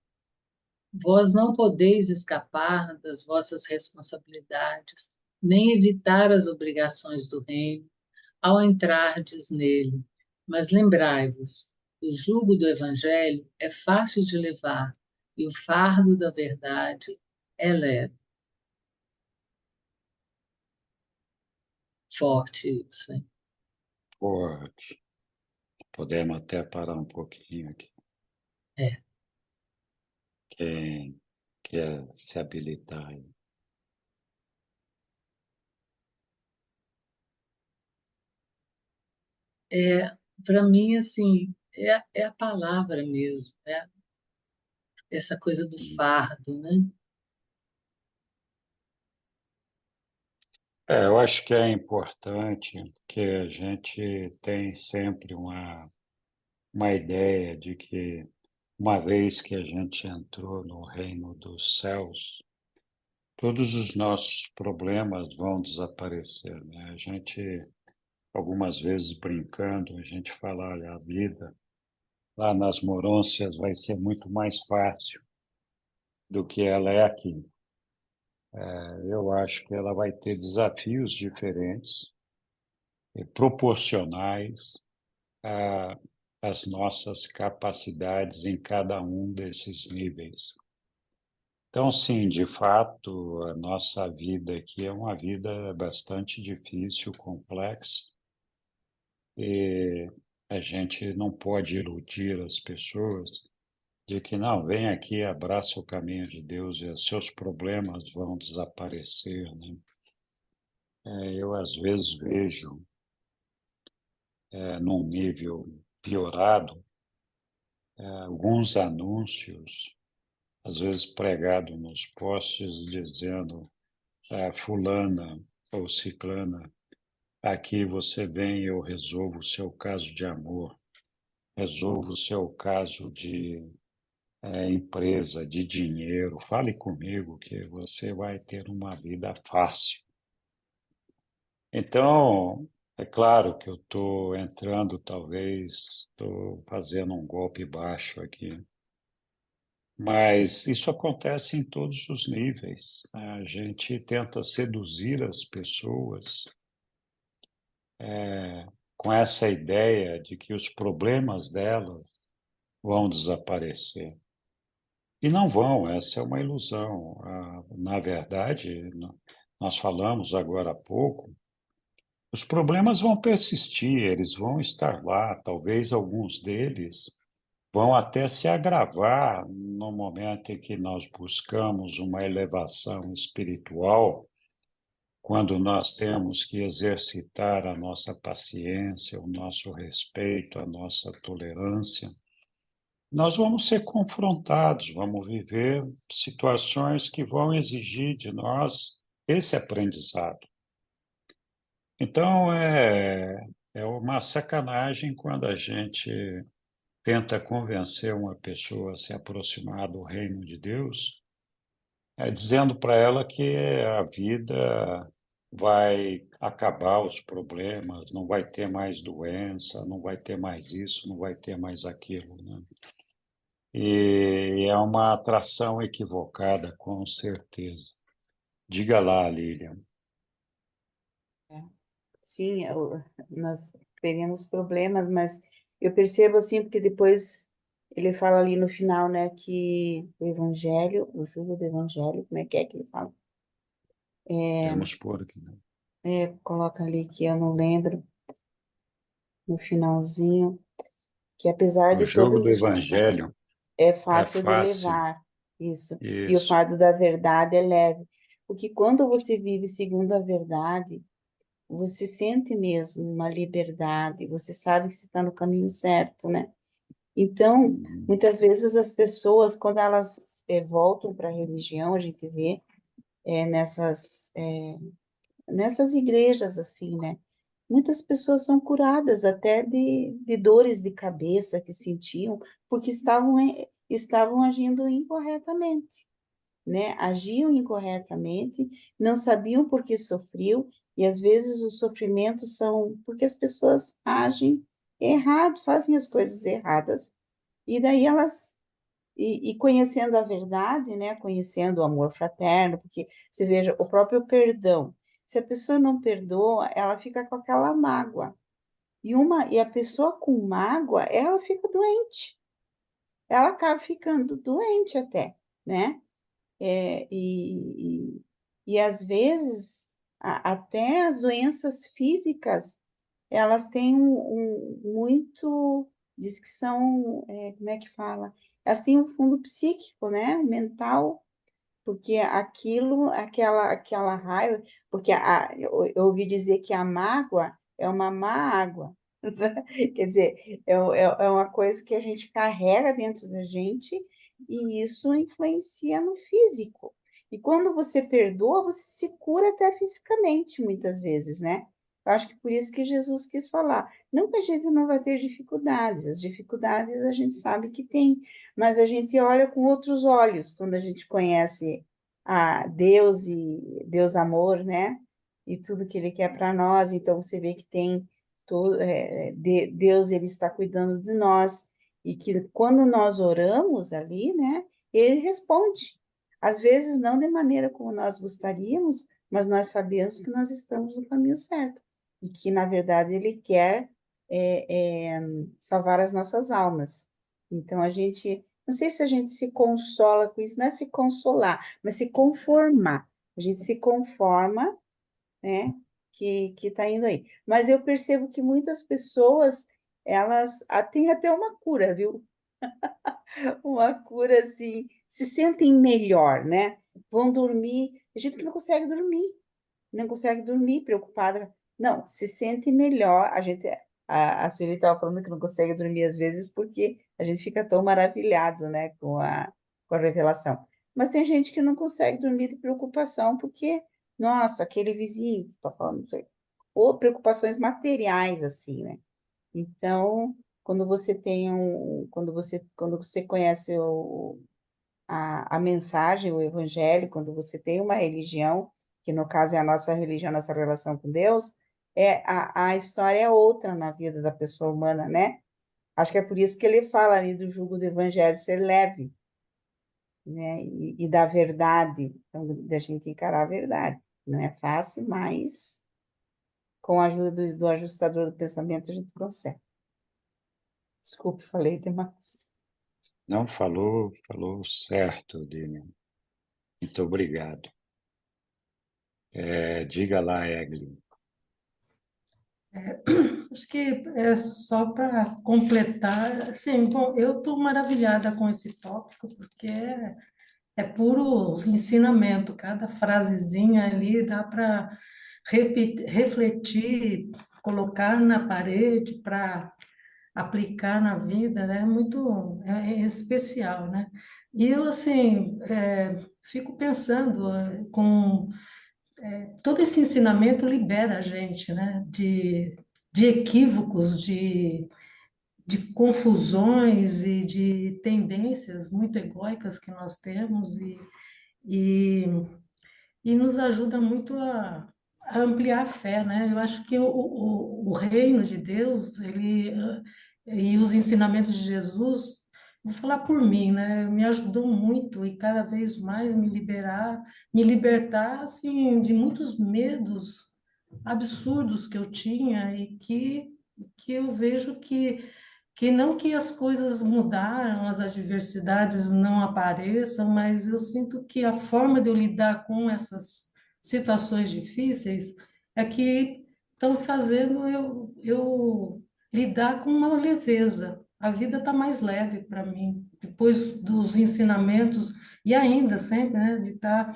Vós não podeis escapar das vossas responsabilidades, nem evitar as obrigações do reino ao entrardes nele. Mas lembrai-vos, o jugo do Evangelho é fácil de levar e o fardo da verdade é leve. Forte isso, hein? Forte. Podemos até parar um pouquinho aqui. É. Quem quer se habilitar aí? Para mim, assim, é a palavra mesmo, né? Essa coisa do fardo, né? Eu acho que é importante que a gente tem sempre uma ideia de que, uma vez que a gente entrou no reino dos céus, todos os nossos problemas vão desaparecer, né? A gente, algumas vezes brincando, a gente fala, olha, a vida lá nas Morôncias vai ser muito mais fácil do que ela é aqui. Eu acho que ela vai ter desafios diferentes, proporcionais às nossas capacidades em cada um desses níveis. Então, sim, de fato, a nossa vida aqui é uma vida bastante difícil, complexa, e a gente não pode iludir as pessoas de que, não, vem aqui, abraça o caminho de Deus e os seus problemas vão desaparecer, né? Eu, às vezes, vejo, num nível piorado, alguns anúncios, às vezes pregado nos postes, dizendo, fulana ou ciclana, aqui você vem e eu resolvo o seu caso de amor, resolvo o seu caso de empresa, de dinheiro, fale comigo que você vai ter uma vida fácil. Então, é claro que eu estou entrando, talvez, estou fazendo um golpe baixo aqui, mas isso acontece em todos os níveis. A gente tenta seduzir as pessoas com essa ideia de que os problemas delas vão desaparecer. E não vão, essa é uma ilusão. Na verdade, nós falamos agora há pouco, os problemas vão persistir, eles vão estar lá, talvez alguns deles vão até se agravar no momento em que nós buscamos uma elevação espiritual, quando nós temos que exercitar a nossa paciência, o nosso respeito, a nossa tolerância. Nós vamos ser confrontados, vamos viver situações que vão exigir de nós esse aprendizado. Então, é uma sacanagem quando a gente tenta convencer uma pessoa a se aproximar do reino de Deus, dizendo para ela que a vida vai acabar os problemas, não vai ter mais doença, não vai ter mais isso, não vai ter mais aquilo, né? E é uma atração equivocada, com certeza. Diga lá, Lilian. Sim, nós teríamos problemas, mas eu percebo assim, porque depois ele fala ali no final, né, que o evangelho, o jugo do evangelho, como é que ele fala? Vamos pôr aqui, né? Coloca ali que eu não lembro, no finalzinho, que apesar O de jogo todas do as dificuldades, Evangelho é é fácil de fácil, levar, isso, e o isso. fardo da verdade é leve, porque quando você vive segundo a verdade, você sente mesmo uma liberdade, você sabe que você está no caminho certo, né? Então, muitas vezes as pessoas, quando elas voltam para a religião, a gente vê nessas igrejas assim, né? Muitas pessoas são curadas até de dores de cabeça que sentiam, porque estavam agindo incorretamente, né? Agiam incorretamente, não sabiam por que sofriam, e às vezes os sofrimentos são porque as pessoas agem errado, fazem as coisas erradas, e daí e conhecendo a verdade, né? Conhecendo o amor fraterno, porque você veja o próprio perdão. Se a pessoa não perdoa, ela fica com aquela mágoa. E a pessoa com mágoa, ela fica doente. Ela acaba ficando doente até, né? É, e às vezes, até as doenças físicas, elas têm muito, diz que são, como é que fala? Elas têm um fundo psíquico, né? Mental, porque aquela raiva, porque eu ouvi dizer que a mágoa é uma má água. Quer dizer, é uma coisa que a gente carrega dentro da gente e isso influencia no físico. E quando você perdoa, você se cura até fisicamente, muitas vezes, né? Eu acho que por isso que Jesus quis falar. Não que a gente não vai ter dificuldades, as dificuldades a gente sabe que tem, mas a gente olha com outros olhos quando a gente conhece a Deus e Deus amor, né? E tudo que Ele quer para nós. Então você vê que tem Deus, Ele está cuidando de nós e que quando nós oramos ali, né? Ele responde. Às vezes não de maneira como nós gostaríamos, mas nós sabemos que nós estamos no caminho certo e que na verdade Ele quer salvar as nossas almas. Então a gente não sei se a gente se consola com isso, não é se consolar, mas se conformar. A gente se conforma, né, que está indo aí. Mas eu percebo que muitas pessoas, elas têm até uma cura, viu? Uma cura, assim, se sentem melhor, né? Vão dormir. Tem gente que não consegue dormir, preocupada. Não, se sente melhor. A Sueli estava falando que não consegue dormir às vezes porque a gente fica tão maravilhado, né, com a revelação. Mas tem gente que não consegue dormir de preocupação porque, nossa, aquele vizinho que está falando, não sei, ou preocupações materiais, assim, né? Então, quando você conhece a mensagem, o evangelho, quando você tem uma religião, que no caso é a nossa religião, nossa relação com Deus, a história é outra na vida da pessoa humana, né? Acho que é por isso que ele fala ali do jugo do evangelho ser leve, né? E da verdade, então, da gente encarar a verdade. Não é fácil, mas com a ajuda do ajustador do pensamento a gente consegue. Desculpe, falei demais. Não falou certo, Dina. Muito obrigado. Diga lá, Egli. Acho que é só para completar, assim, bom, eu estou maravilhada com esse tópico, porque é puro ensinamento, cada frasezinha ali dá para refletir, colocar na parede para aplicar na vida, né? É especial, né? E eu, assim, fico pensando com todo esse ensinamento libera a gente, né? De equívocos, de confusões e de tendências muito egóicas que nós temos e, e nos ajuda muito a ampliar a fé, né? Eu acho que o reino de Deus, e os ensinamentos de Jesus, vou falar por mim, né? Me ajudou muito e cada vez mais me libertar, assim, de muitos medos absurdos que eu tinha e que eu vejo que não que as coisas mudaram, as adversidades não apareçam, mas eu sinto que a forma de eu lidar com essas situações difíceis é que estão fazendo eu lidar com uma leveza. A vida está mais leve para mim, depois dos ensinamentos, e ainda sempre, né, de estar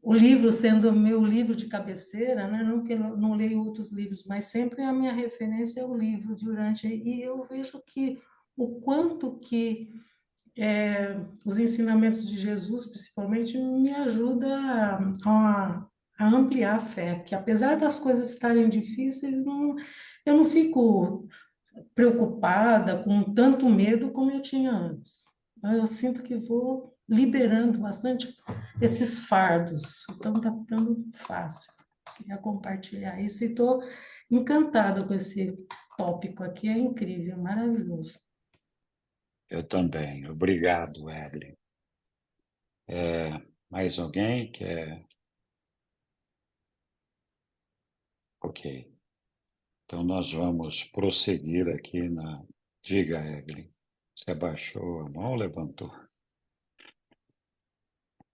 o livro sendo o meu livro de cabeceira, né? Não que eu não leio outros livros, mas sempre a minha referência é o livro de Urântia. E eu vejo que o quanto que os ensinamentos de Jesus, principalmente, me ajuda a ampliar a fé, que apesar das coisas estarem difíceis, eu não fico preocupada, com tanto medo como eu tinha antes. Eu sinto que vou liberando bastante esses fardos, então está ficando fácil. Queria compartilhar isso e estou encantada com esse tópico aqui, é incrível, maravilhoso. Eu também. Obrigado, Evelyn. Mais alguém quer? Ok. Então, nós vamos prosseguir aqui na... Diga, Evelyn. Você abaixou a mão ou levantou?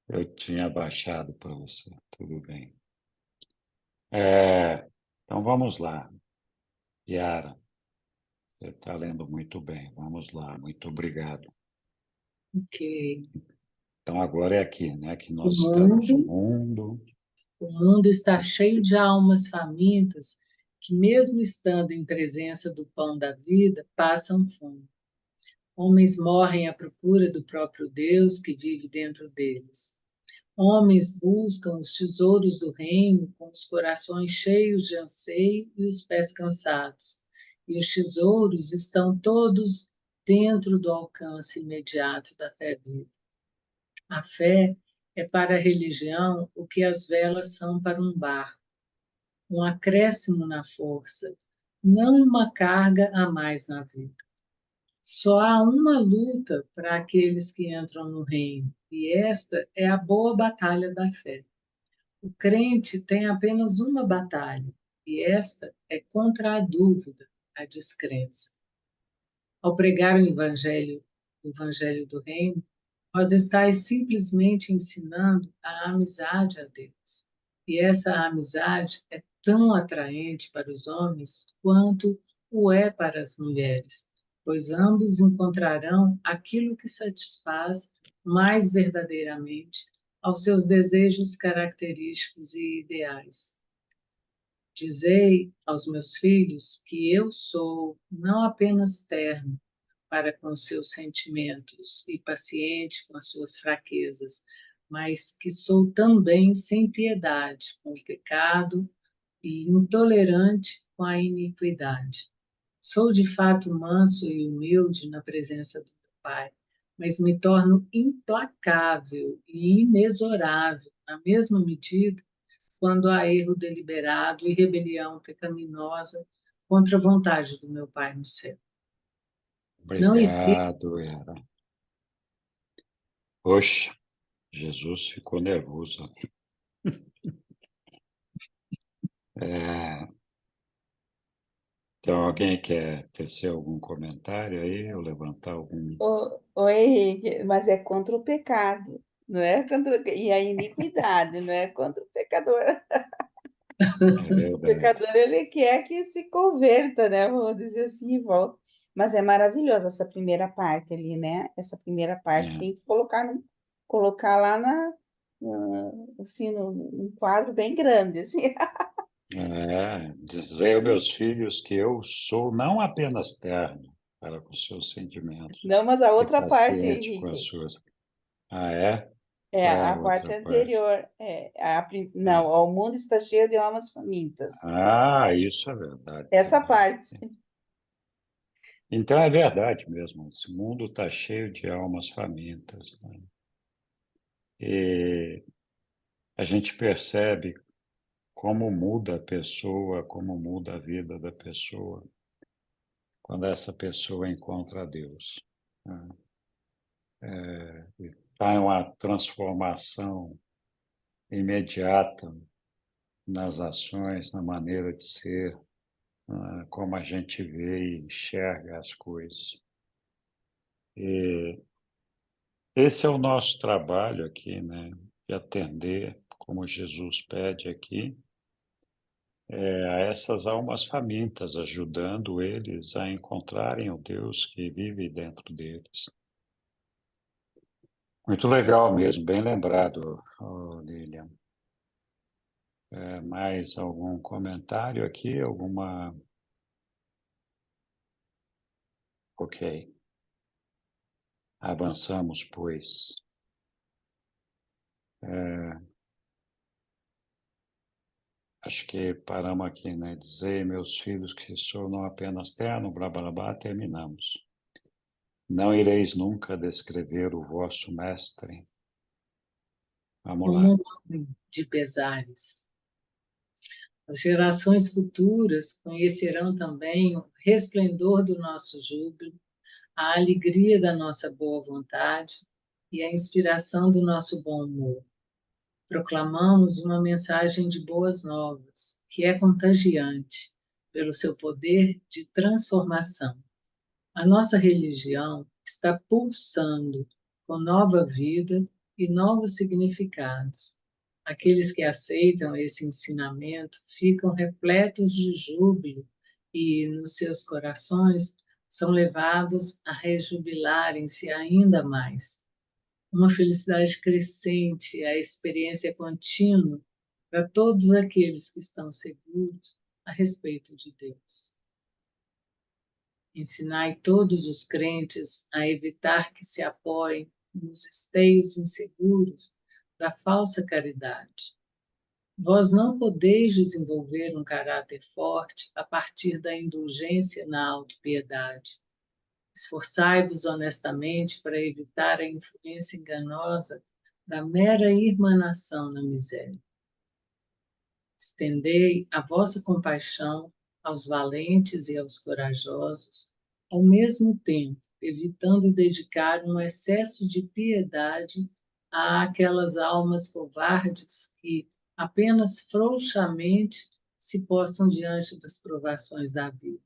Eu tinha abaixado para você. Tudo bem. Então, vamos lá. Yara, você está lendo muito bem. Vamos lá. Muito obrigado. Ok. Então, agora é aqui, né, que O nós estamos. mundo, o mundo está cheio de almas famintas que, mesmo estando em presença do pão da vida, passam fome. Homens morrem à procura do próprio Deus que vive dentro deles. Homens buscam os tesouros do reino com os corações cheios de anseio e os pés cansados. E os tesouros estão todos dentro do alcance imediato da fé viva. A fé é para a religião o que as velas são para um barco, um acréscimo na força, não uma carga a mais na vida. Só há uma luta para aqueles que entram no reino, e esta é a boa batalha da fé. O crente tem apenas uma batalha, e esta é contra a dúvida, a descrença. Ao pregar o evangelho do reino, vós estáis simplesmente ensinando a amizade a Deus. E essa amizade é tão atraente para os homens quanto o é para as mulheres, pois ambos encontrarão aquilo que satisfaz mais verdadeiramente aos seus desejos característicos e ideais. Dizei aos meus filhos que eu sou não apenas terno para com seus sentimentos e paciente com as suas fraquezas, mas que sou também sem piedade com o pecado e intolerante com a iniquidade. Sou de fato manso e humilde na presença do Pai, mas me torno implacável e inexorável na mesma medida quando há erro deliberado e rebelião pecaminosa contra a vontade do meu Pai no céu. Não Obrigado, evites, Yara. Oxe, Jesus ficou nervoso. Então, alguém quer tecer algum comentário aí, ou levantar algum... Ô Henrique, mas é contra o pecado, não é contra, e a iniquidade, não é contra o pecador. É O verdade. pecador, ele quer que se converta, né? Vamos dizer assim, e volta. Mas é maravilhosa essa primeira parte ali, né? Essa primeira parte É. tem que colocar, colocar lá assim, num quadro bem grande, assim. Dizer aos meus filhos que eu sou não apenas terno para com seus sentimentos Não, mas a e outra parte, paciente com as Henrique, suas. Ah, é? é Qual é a a parte outra parte? anterior. Ah, Não, ó, o mundo está cheio de almas famintas. isso é verdade Essa também. parte. Então é verdade mesmo. Esse mundo está cheio de almas famintas, né? E a gente percebe como muda a pessoa, como muda a vida da pessoa quando essa pessoa encontra Deus, né? Está em uma transformação imediata nas ações, na maneira de ser, né? Como a gente vê e enxerga as coisas. E esse é o nosso trabalho aqui, né? De atender, como Jesus pede aqui, a essas almas famintas, ajudando eles a encontrarem o Deus que vive dentro deles. Muito legal mesmo, bem lembrado, Lilian. Mais algum comentário aqui? Alguma... Ok. Avançamos, pois. Acho que paramos aqui, né? Dizei, meus filhos, que sou não apenas terno, blá, blá, blá, terminamos. Não ireis nunca descrever o vosso mestre. Vamos lá. Como um homem de pesares. As gerações futuras conhecerão também o resplendor do nosso júbilo, a alegria da nossa boa vontade e a inspiração do nosso bom humor. Proclamamos uma mensagem de boas novas, que é contagiante pelo seu poder de transformação. A nossa religião está pulsando com nova vida e novos significados. Aqueles que aceitam esse ensinamento ficam repletos de júbilo e, nos seus corações, são levados a rejubilarem-se ainda mais. Uma felicidade crescente, a experiência contínua para todos aqueles que estão seguros a respeito de Deus. Ensinai todos os crentes a evitar que se apoiem nos esteios inseguros da falsa caridade. Vós não podeis desenvolver um caráter forte a partir da indulgência na autopiedade. Esforçai-vos honestamente para evitar a influência enganosa da mera irmanação na miséria. Estendei a vossa compaixão aos valentes e aos corajosos, ao mesmo tempo evitando dedicar um excesso de piedade àquelas almas covardes que apenas frouxamente se postam diante das provações da vida.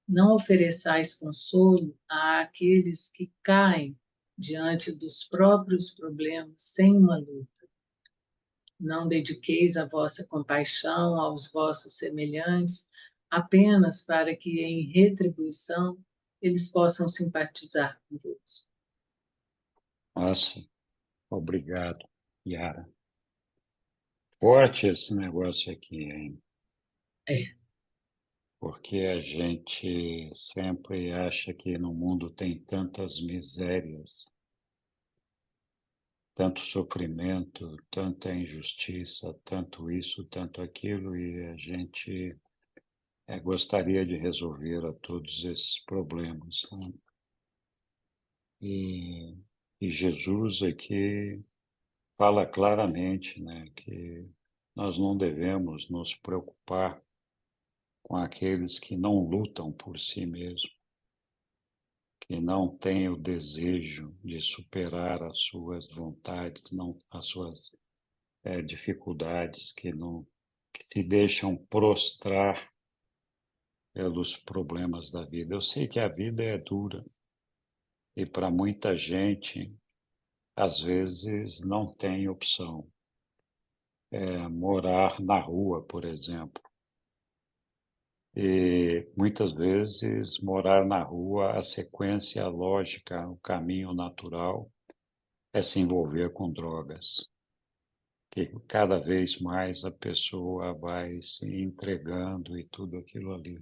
Não ofereçais consolo àqueles que caem diante dos próprios problemas sem uma luta. Não dediqueis a vossa compaixão aos vossos semelhantes apenas para que, em retribuição, eles possam simpatizar convosco. Nossa, obrigado, Yara. Forte esse negócio aqui, hein? É. Porque a gente sempre acha que no mundo tem tantas misérias, tanto sofrimento, tanta injustiça, tanto isso, tanto aquilo, e a gente gostaria de resolver a todos esses problemas, né? E Jesus aqui fala claramente, né, que nós não devemos nos preocupar com aqueles que não lutam por si mesmos, que não têm o desejo de superar as suas vontades, não as suas dificuldades, que se deixam prostrar pelos problemas da vida. Eu sei que a vida é dura e para muita gente, às vezes, não tem opção. Morar na rua, por exemplo. E muitas vezes morar na rua, a sequência lógica, o caminho natural é se envolver com drogas, que cada vez mais a pessoa vai se entregando e tudo aquilo ali.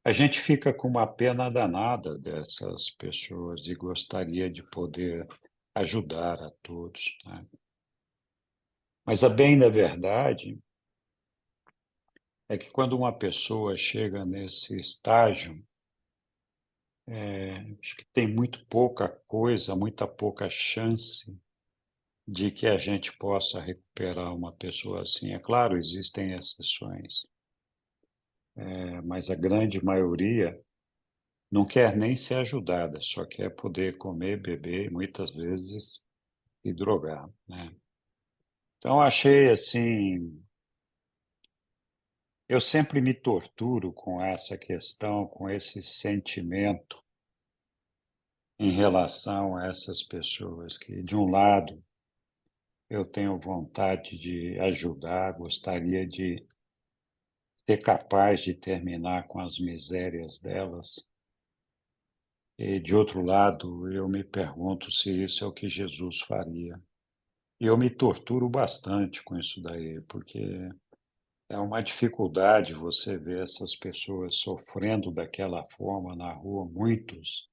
A gente fica com uma pena danada dessas pessoas e gostaria de poder ajudar a todos, né? Mas a bem da verdade é que quando uma pessoa chega nesse estágio, acho que tem muito pouca coisa, muita pouca chance de que a gente possa recuperar uma pessoa assim. É claro, existem exceções, mas a grande maioria não quer nem ser ajudada, só quer poder comer, beber e muitas vezes se drogar, né? Então, achei assim, eu sempre me torturo com essa questão, com esse sentimento em relação a essas pessoas que, de um lado, eu tenho vontade de ajudar, gostaria de ser capaz de terminar com as misérias delas. E, de outro lado, eu me pergunto se isso é o que Jesus faria. E eu me torturo bastante com isso daí, porque é uma dificuldade você ver essas pessoas sofrendo daquela forma na rua, muitos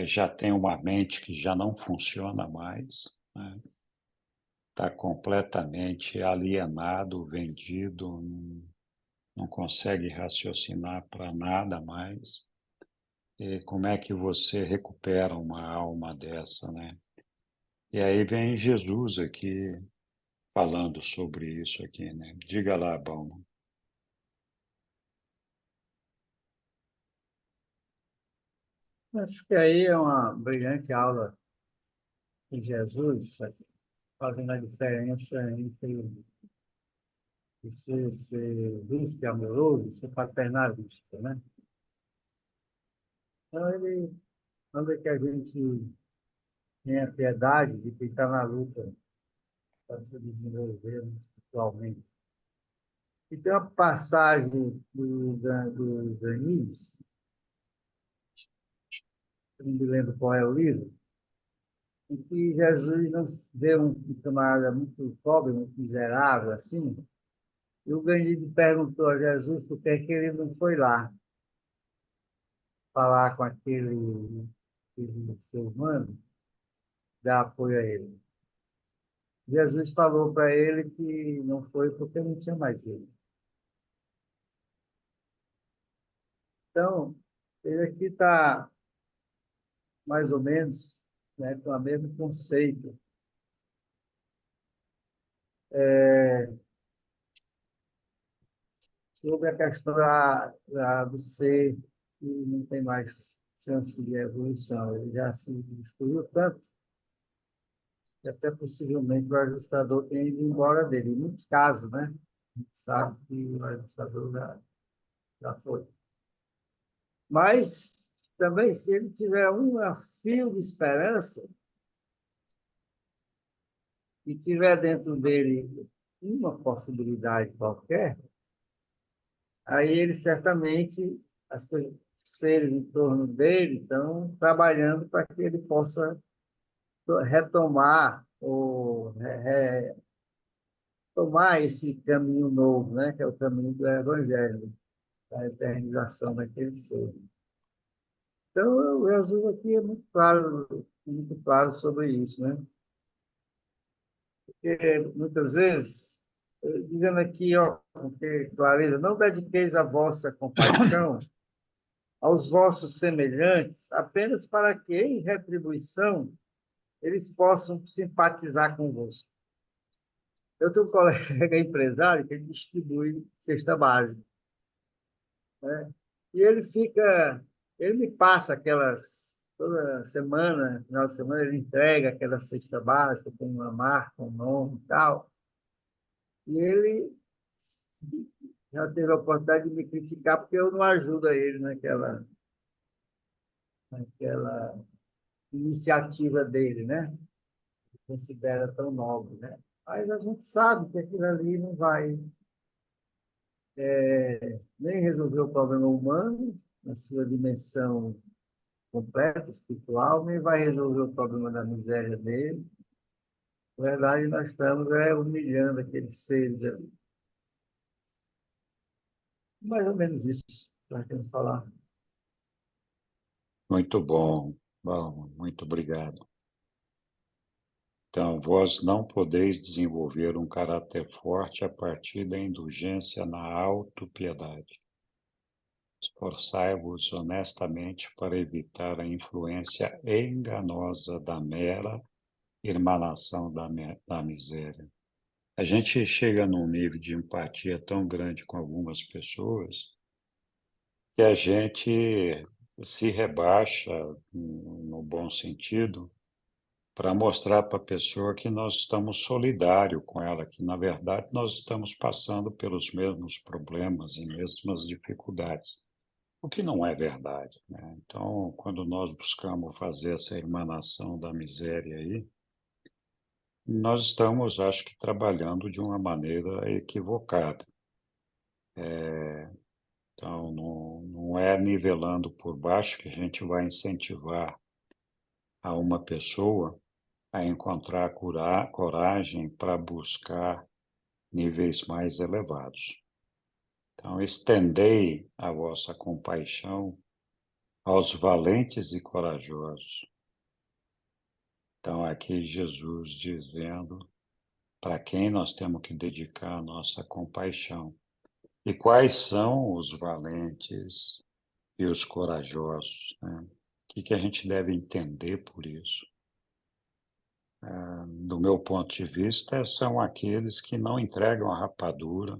já tem uma mente que já não funciona mais, né? Está completamente alienado, vendido, não consegue raciocinar para nada mais. E como é que você recupera uma alma dessa, né? E aí vem Jesus aqui falando sobre isso aqui, né? Diga lá, Bauman. Acho que aí é uma brilhante aula de Jesus, fazendo a diferença entre você ser justo e amoroso e ser paternalista, né? Então, ele manda que a gente tenha piedade de quem está na luta para se desenvolver espiritualmente. E tem uma passagem do Daniels, eu não me lembro qual é o livro, em que Jesus não vê um camarada muito pobre, muito miserável, assim, e o Ganide perguntou a Jesus por que é que ele não foi lá falar com aquele ser humano, dar apoio a ele. Jesus falou para ele que não foi porque não tinha mais ele. Então, ele aqui está mais ou menos, né, com o mesmo conceito. Sobre a questão do ser que não tem mais chance de evolução. Ele já se destruiu tanto que até possivelmente o ajustador tenha ido embora dele. Em muitos casos, né? A gente sabe que o ajustador já foi. Mas também, se ele tiver um fio de esperança e tiver dentro dele uma possibilidade qualquer, aí ele certamente, as coisas, os seres em torno dele estão trabalhando para que ele possa retomar ou tomar esse caminho novo, né, que é o caminho do Evangelho, da eternização daquele ser. Então, o Jesus aqui é muito claro sobre isso, né? Porque muitas vezes, dizendo aqui, ó, porque clareza, não dediqueis a vossa compaixão aos vossos semelhantes, apenas para que, em retribuição, eles possam simpatizar convosco. Eu tenho um colega empresário que ele distribui cesta básica, né? E ele me passa toda semana, final de semana, ele entrega aquela cesta básica com uma marca, um nome e tal. E ele já teve a oportunidade de me criticar porque eu não ajudo ele naquela iniciativa dele, né? Considera tão nobre, né? Mas a gente sabe que aquilo ali não vai nem resolver o problema humano na sua dimensão completa, espiritual, nem vai resolver o problema da miséria dele. Na verdade, nós estamos humilhando aqueles seres ali. Mais ou menos isso que nós queremos falar. Muito bom, Bauman, muito obrigado. Então, vós não podeis desenvolver um caráter forte a partir da indulgência na autopiedade. Esforçai-vos honestamente para evitar a influência enganosa da mera emanação da miséria. A gente chega num nível de empatia tão grande com algumas pessoas que a gente se rebaixa, no bom sentido, para mostrar para a pessoa que nós estamos solidários com ela, que, na verdade, nós estamos passando pelos mesmos problemas e mesmas dificuldades, o que não é verdade, né? Então, quando nós buscamos fazer essa emanação da miséria aí, nós estamos, acho que, trabalhando de uma maneira equivocada. Então, não é nivelando por baixo que a gente vai incentivar a uma pessoa a encontrar coragem para buscar níveis mais elevados. Então, estendei a vossa compaixão aos valentes e corajosos. Então, aqui Jesus dizendo para quem nós temos que dedicar a nossa compaixão. E quais são os valentes e os corajosos, né? O que a gente deve entender por isso? Do meu ponto de vista, são aqueles que não entregam a rapadura,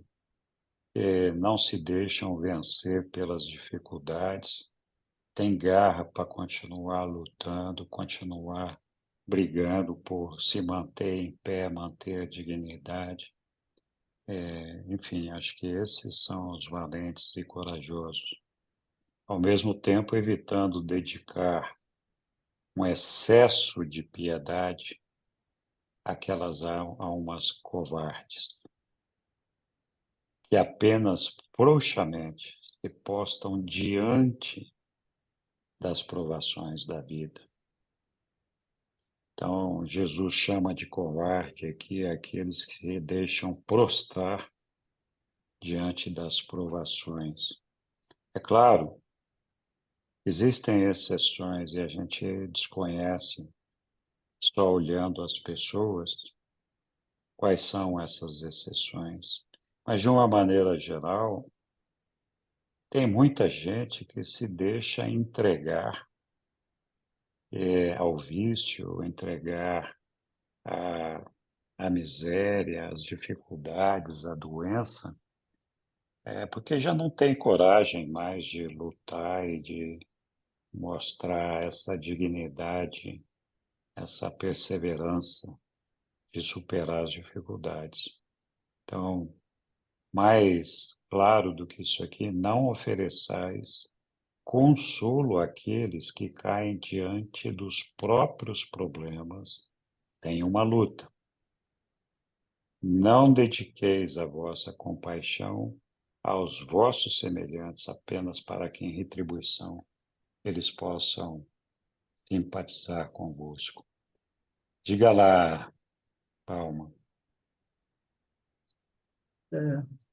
que não se deixam vencer pelas dificuldades, têm garra para continuar lutando, continuar brigando por se manter em pé, manter a dignidade. Enfim, acho que esses são os valentes e corajosos. Ao mesmo tempo, evitando dedicar um excesso de piedade àquelas almas covardes, que apenas frouxamente se postam diante das provações da vida. Então, Jesus chama de covarde aqui aqueles que se deixam prostrar diante das provações. É claro, existem exceções e a gente desconhece, só olhando as pessoas, quais são essas exceções. Mas, de uma maneira geral, tem muita gente que se deixa entregar ao vício, entregar à miséria, às dificuldades, à doença, porque já não tem coragem mais de lutar e de mostrar essa dignidade, essa perseverança de superar as dificuldades. Então, mais claro do que isso aqui, não ofereçais consolo àqueles que caem diante dos próprios problemas. Tem uma luta. Não dediqueis a vossa compaixão aos vossos semelhantes apenas para que, em retribuição, eles possam simpatizar convosco. Diga lá, Palma. É.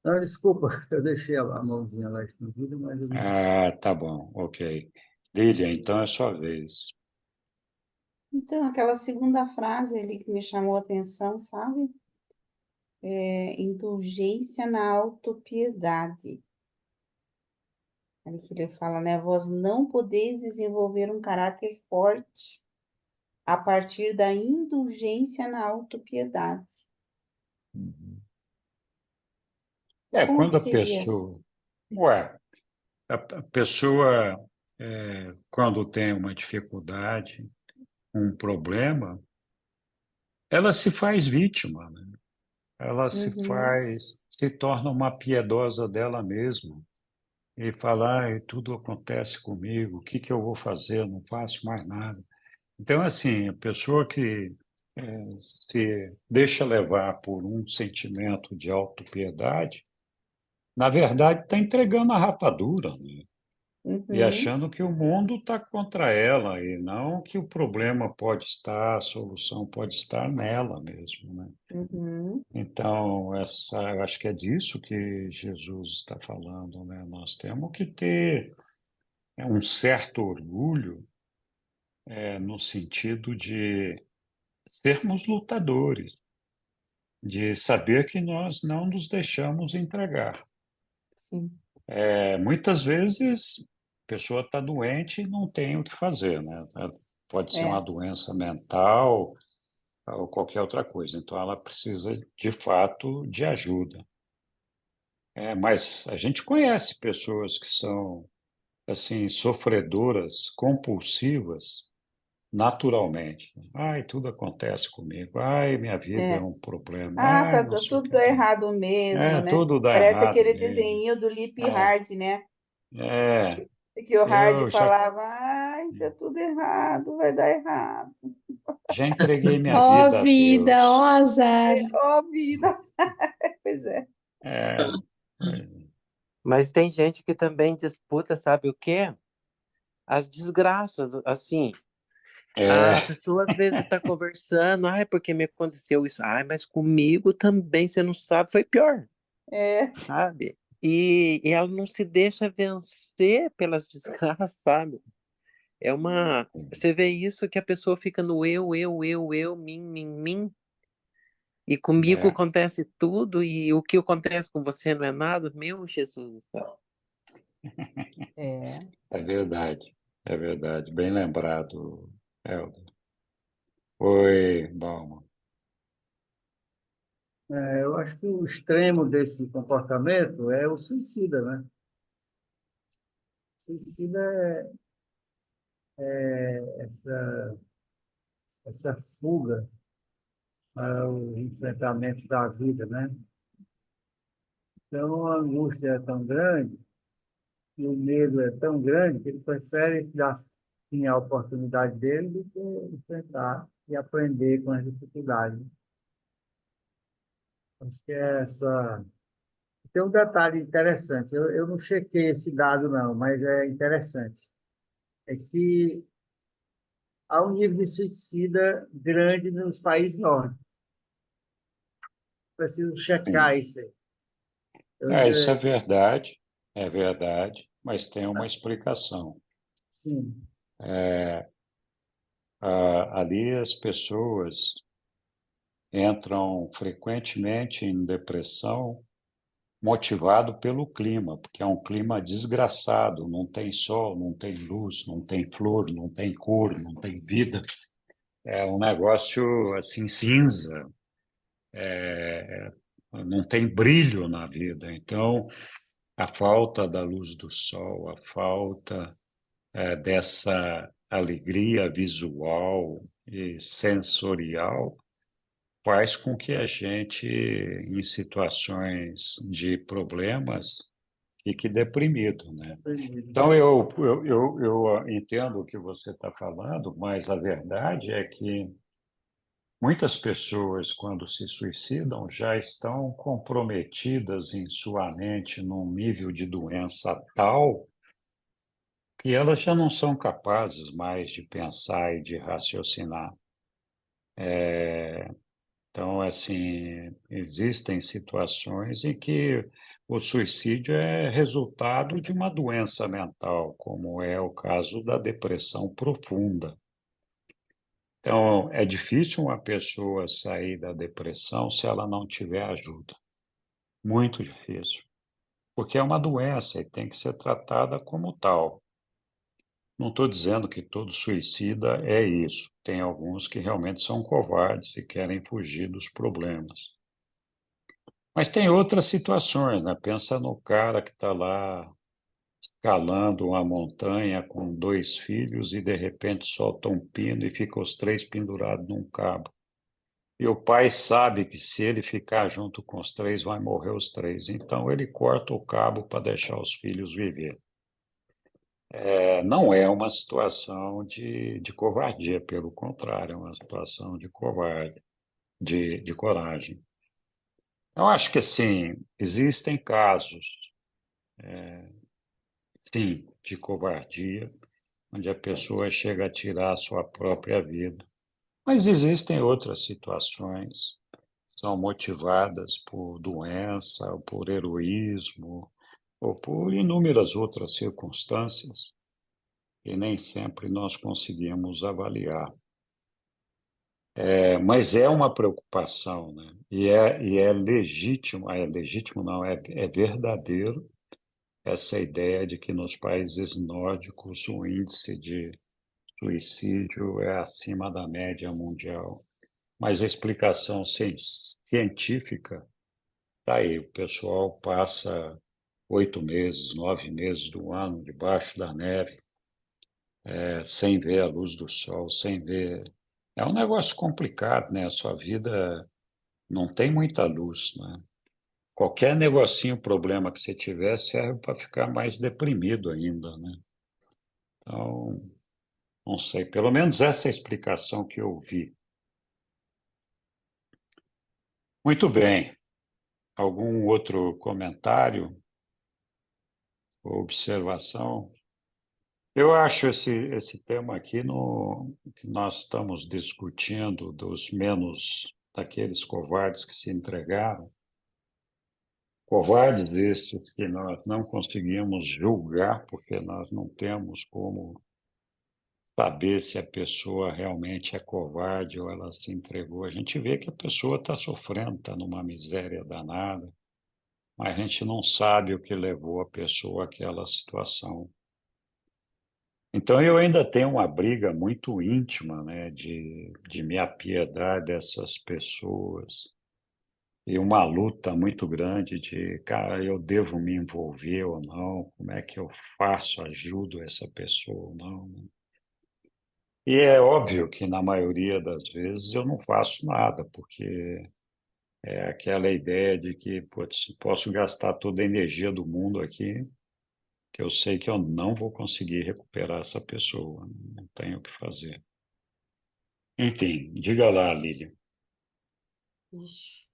Não, desculpa, eu deixei a mãozinha lá estendida, mas eu não... Ah, tá bom, ok. Lília, então é sua vez. Então, aquela segunda frase ali que me chamou a atenção, sabe? Indulgência na autopiedade. Ali que ele fala, né? Vós não podeis desenvolver um caráter forte a partir da indulgência na autopiedade. Como que Quando a seria? pessoa... Ué, a pessoa, quando tem uma dificuldade, um problema, ela se faz vítima, né? Ela Uhum, se torna uma piedosa dela mesma e fala, ai, tudo acontece comigo, o que que eu vou fazer? Eu não faço mais nada. Então, assim, a pessoa que se deixa levar por um sentimento de autopiedade, na verdade, está entregando a rapadura, né? E uhum, achando que o mundo está contra ela e não que o problema pode estar, a solução pode estar nela mesmo, né? uhum, Então, eu acho que é disso que Jesus está falando, né? Nós temos que ter um certo orgulho, no sentido de sermos lutadores, de saber que nós não nos deixamos entregar. sim, Muitas vezes a pessoa está doente e não tem o que fazer, né? Pode ser uma é, doença mental ou qualquer outra coisa. Então, ela precisa, de fato, de ajuda. Mas a gente conhece pessoas que são, assim, sofredoras compulsivas naturalmente. Ai, tudo acontece comigo. Ai, minha vida é é. um problema. Ah, Ai, não sei o tudo que. dá errado mesmo, né? Tudo dá Parece errado aquele mesmo. desenho do Lip É, Hard, né? é. Que o Hard Eu falava, ai, tá tudo errado, vai dar errado. já entreguei minha Ó vida a vida, ó Deus. azar. Ó vida, pois é. É, Mas tem gente que também disputa, sabe o quê? As desgraças, assim. A é, pessoa às vezes está conversando, ai, porque me aconteceu isso. Ai, mas comigo também, você não sabe, foi pior, É, sabe? e ela não se deixa vencer pelas desgraças, sabe? Você vê isso que a pessoa fica no eu, mim, e comigo É, acontece tudo, e o que acontece com você não é nada, meu Jesus do céu. É. é verdade, bem lembrado, Helder. Oi, Bauman. Eu acho que o extremo desse comportamento é o suicida, né? Suicida é essa fuga ao enfrentamento da vida, né? Então, a angústia é tão grande e o medo é tão grande que ele prefere dar fim à oportunidade dele do que enfrentar e aprender com as dificuldades. Acho que é essa. Tem um detalhe interessante, eu não chequei esse dado, não, mas é interessante. É que há um nível de suicida grande nos países nórdicos. Preciso checar Sim. isso aí. Eu, Isso é verdade, mas tem uma explicação. sim, Ali as pessoas entram frequentemente em depressão motivado pelo clima, porque é um clima desgraçado, não tem sol, não tem luz, não tem flor, não tem cor, não tem vida. É um negócio assim cinza, não tem brilho na vida. Então, a falta da luz do sol, a falta dessa alegria visual e sensorial faz com que a gente, em situações de problemas, fique deprimido, né? aprendido. Então, eu entendo o que você está falando, mas a verdade é que muitas pessoas, quando se suicidam, já estão comprometidas em sua mente num nível de doença tal que elas já não são capazes mais de pensar e de raciocinar. Então, assim, existem situações em que o suicídio é resultado de uma doença mental, como é o caso da depressão profunda. Então, é difícil uma pessoa sair da depressão se ela não tiver ajuda. Muito difícil. Porque é uma doença e tem que ser tratada como tal. Não estou dizendo que todo suicida é isso. Tem alguns que realmente são covardes e querem fugir dos problemas. Mas tem outras situações, né? Pensa no cara que está lá escalando uma montanha com 2 filhos e de repente solta um pino e fica os 3 pendurados num cabo. E o pai sabe que se ele ficar junto com os 3, vai morrer os 3. Então ele corta o cabo para deixar os filhos viver. Não é uma situação de covardia, pelo contrário, é uma situação de covarde, de coragem. Eu acho que, assim, existem casos, sim, de covardia, onde a pessoa chega a tirar a sua própria vida. Mas existem outras situações que são motivadas por doença, ou por heroísmo, ou por inúmeras outras circunstâncias, que nem sempre nós conseguimos avaliar. Mas é uma preocupação, né? E é legítimo, é legítimo não, é verdadeiro essa ideia de que nos países nórdicos o índice de suicídio é acima da média mundial. Mas a explicação científica está aí. O pessoal passa 8 meses, 9 meses do ano debaixo da neve, sem ver a luz do sol, sem ver. É um negócio complicado, né? A sua vida não tem muita luz, né? Qualquer negocinho, problema que você tiver, serve para ficar mais deprimido ainda, né? Então, não sei, pelo menos essa é a explicação que eu vi. Muito bem. Algum outro comentário ou observação? Eu acho esse tema aqui que nós estamos discutindo daqueles covardes que se entregaram, Covardes estes que nós não conseguimos julgar, porque nós não temos como saber se a pessoa realmente é covarde ou ela se entregou. A gente vê que a pessoa está sofrendo, está numa miséria danada, mas a gente não sabe o que levou a pessoa àquela situação. Então, eu ainda tenho uma briga muito íntima, né, de me apiedar dessas pessoas e uma luta muito grande de, cara, eu devo me envolver ou não? Como é que eu faço, ajudo essa pessoa ou não? E é óbvio que, na maioria das vezes, eu não faço nada, porque é aquela ideia de que, putz, posso gastar toda a energia do mundo aqui, que eu sei que eu não vou conseguir recuperar essa pessoa, não tenho o que fazer. Enfim, diga lá, Lilian. Ixi,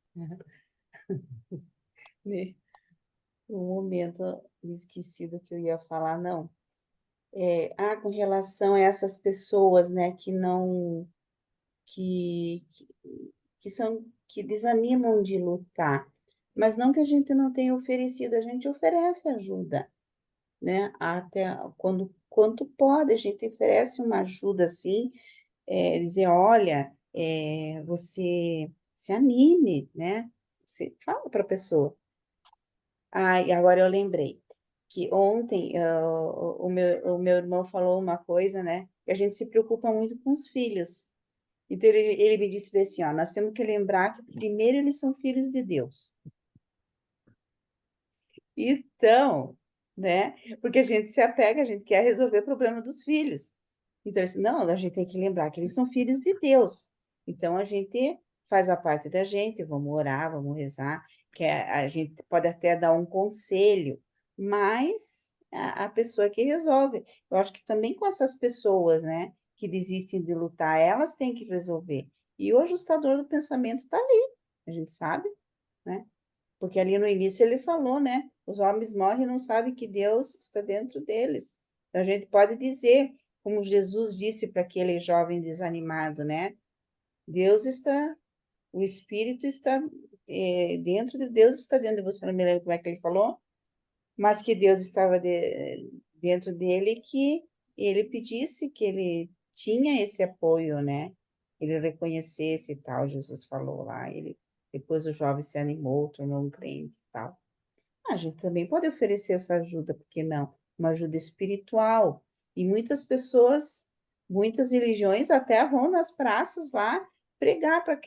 né? Um momento esqueci do que eu ia falar, não. Com relação a essas pessoas, né, que, que, que desanimam de lutar, mas não que a gente não tenha oferecido, a gente oferece ajuda, né? Até quanto pode, a gente oferece uma ajuda assim, dizer, olha, você se anime, né? Você fala para a pessoa. E agora eu lembrei que ontem o meu irmão falou uma coisa, né? Que a gente se preocupa muito com os filhos. Então ele me disse bem assim, ó, nós temos que lembrar que primeiro eles são filhos de Deus. Então, né? Porque a gente se apega, a gente quer resolver o problema dos filhos. Então, assim, não, a gente tem que lembrar que eles são filhos de Deus. Então, a gente faz a parte da gente, vamos orar, vamos rezar, que a gente pode até dar um conselho, mas a pessoa que resolve. Eu acho que também com essas pessoas, né, que desistem de lutar, elas têm que resolver. E o ajustador do pensamento está ali, a gente sabe, né? Porque ali no início ele falou, né? Os homens morrem e não sabem que Deus está dentro deles. Então a gente pode dizer, como Jesus disse para aquele jovem desanimado, né? Deus está, o Espírito está dentro de Deus, está dentro de você. Não me lembro como é que ele falou, mas que Deus estava dentro dele, que ele pedisse que ele tinha esse apoio, né? Ele reconhecesse e tal. Jesus falou lá. Depois o jovem se animou, tornou um crente e tal. A gente também pode oferecer essa ajuda, por que não? Uma ajuda espiritual. E muitas pessoas, muitas religiões até vão nas praças lá pregar para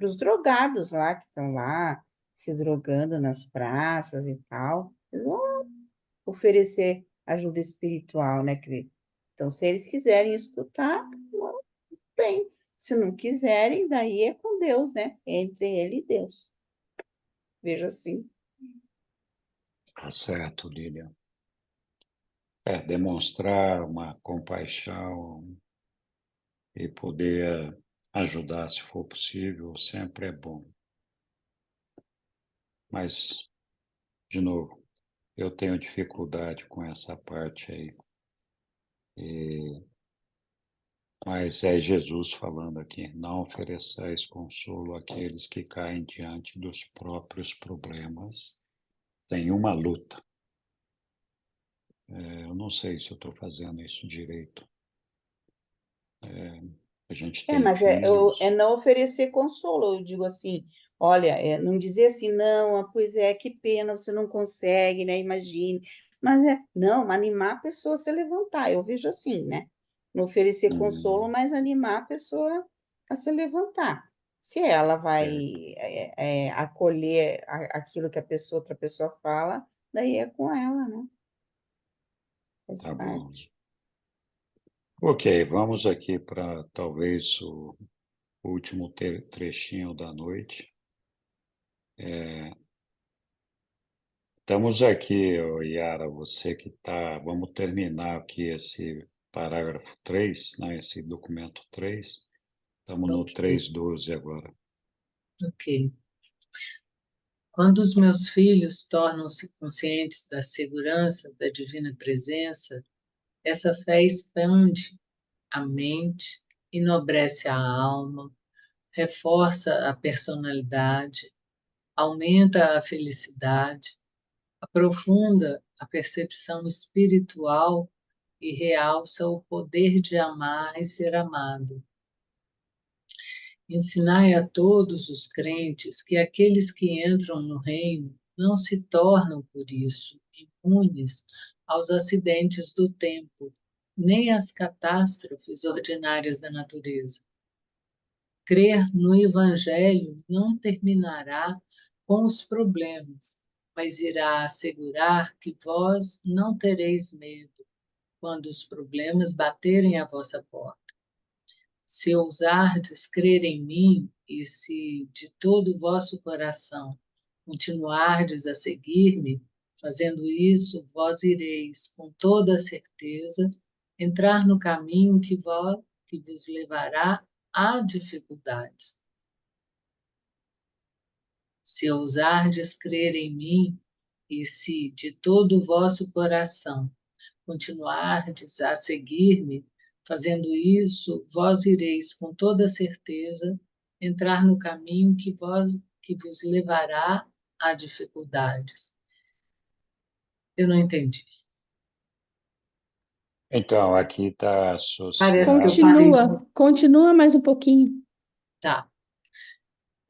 os drogados lá que estão lá se drogando nas praças e tal. Eles vão oferecer ajuda espiritual, né, querido? Então, se eles quiserem escutar, bem. Se não quiserem, daí é com Deus, né? Entre ele e Deus. Veja assim. Tá certo, Lilian. Demonstrar uma compaixão e poder ajudar se for possível sempre é bom. Mas, de novo, eu tenho dificuldade com essa parte aí. Mas é Jesus falando aqui, não ofereçais consolo àqueles que caem diante dos próprios problemas. Tem uma luta. Eu não sei se eu estou fazendo isso direito. A gente tem Mas filhos. não oferecer consolo, eu digo assim, olha, não dizer assim, não, pois é, que pena, você não consegue, né? Imagine. Mas não, animar a pessoa a se levantar, eu vejo assim, né? Não oferecer consolo, hum, mas animar a pessoa a se levantar. Se ela vai é, acolher aquilo que outra pessoa fala, daí é com ela, né? Faz tá bom. parte. Ok, vamos aqui para talvez o último trechinho da noite. Estamos aqui, ô Yara, você que está. Vamos terminar aqui esse parágrafo 3, né, esse documento 3. Estamos no Ok, 3.12 agora. ok. Quando os meus filhos tornam-se conscientes da segurança da divina presença, essa fé expande a mente, enobrece a alma, reforça a personalidade, aumenta a felicidade, aprofunda a percepção espiritual e realça o poder de amar e ser amado. Ensinai a todos os crentes que aqueles que entram no reino não se tornam, por isso, imunes aos acidentes do tempo, nem às catástrofes ordinárias da natureza. Crer no Evangelho não terminará com os problemas, mas irá assegurar que vós não tereis medo quando os problemas baterem à vossa porta. Se ousardes crer em mim e se de todo o vosso coração continuardes a seguir-me, fazendo isso, vós ireis, com toda a certeza, entrar no caminho que vos levará a dificuldades. Se ousardes crer em mim e se de todo o vosso coração continuardes a seguir-me, fazendo isso, vós ireis com toda certeza entrar no caminho que vos levará a dificuldades. Eu não entendi. Então, aqui está Parece que eu associado. parei. Continua mais um pouquinho. Tá.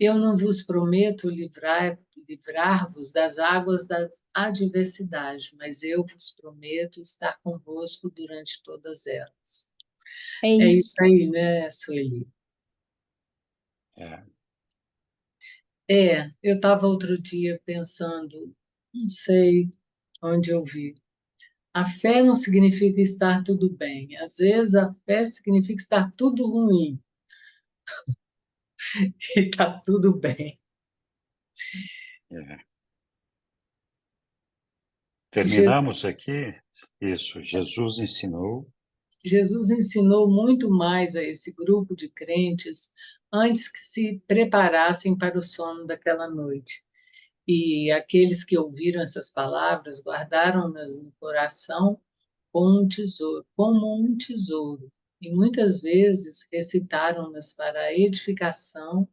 Eu não vos prometo livrar-vos das águas da adversidade, mas eu vos prometo estar convosco durante todas elas. É É isso. isso aí, né, Sueli? É. Eu estava outro dia pensando, não sei onde eu vi. A fé não significa estar tudo bem. Às vezes a fé significa estar tudo ruim e está tudo bem. É. Terminamos aqui? Isso. Jesus ensinou. Jesus ensinou muito mais a esse grupo de crentes antes que se preparassem para o sono daquela noite. E aqueles que ouviram essas palavras guardaram-nas no coração como um tesouro, e muitas vezes recitaram-nas para a edificação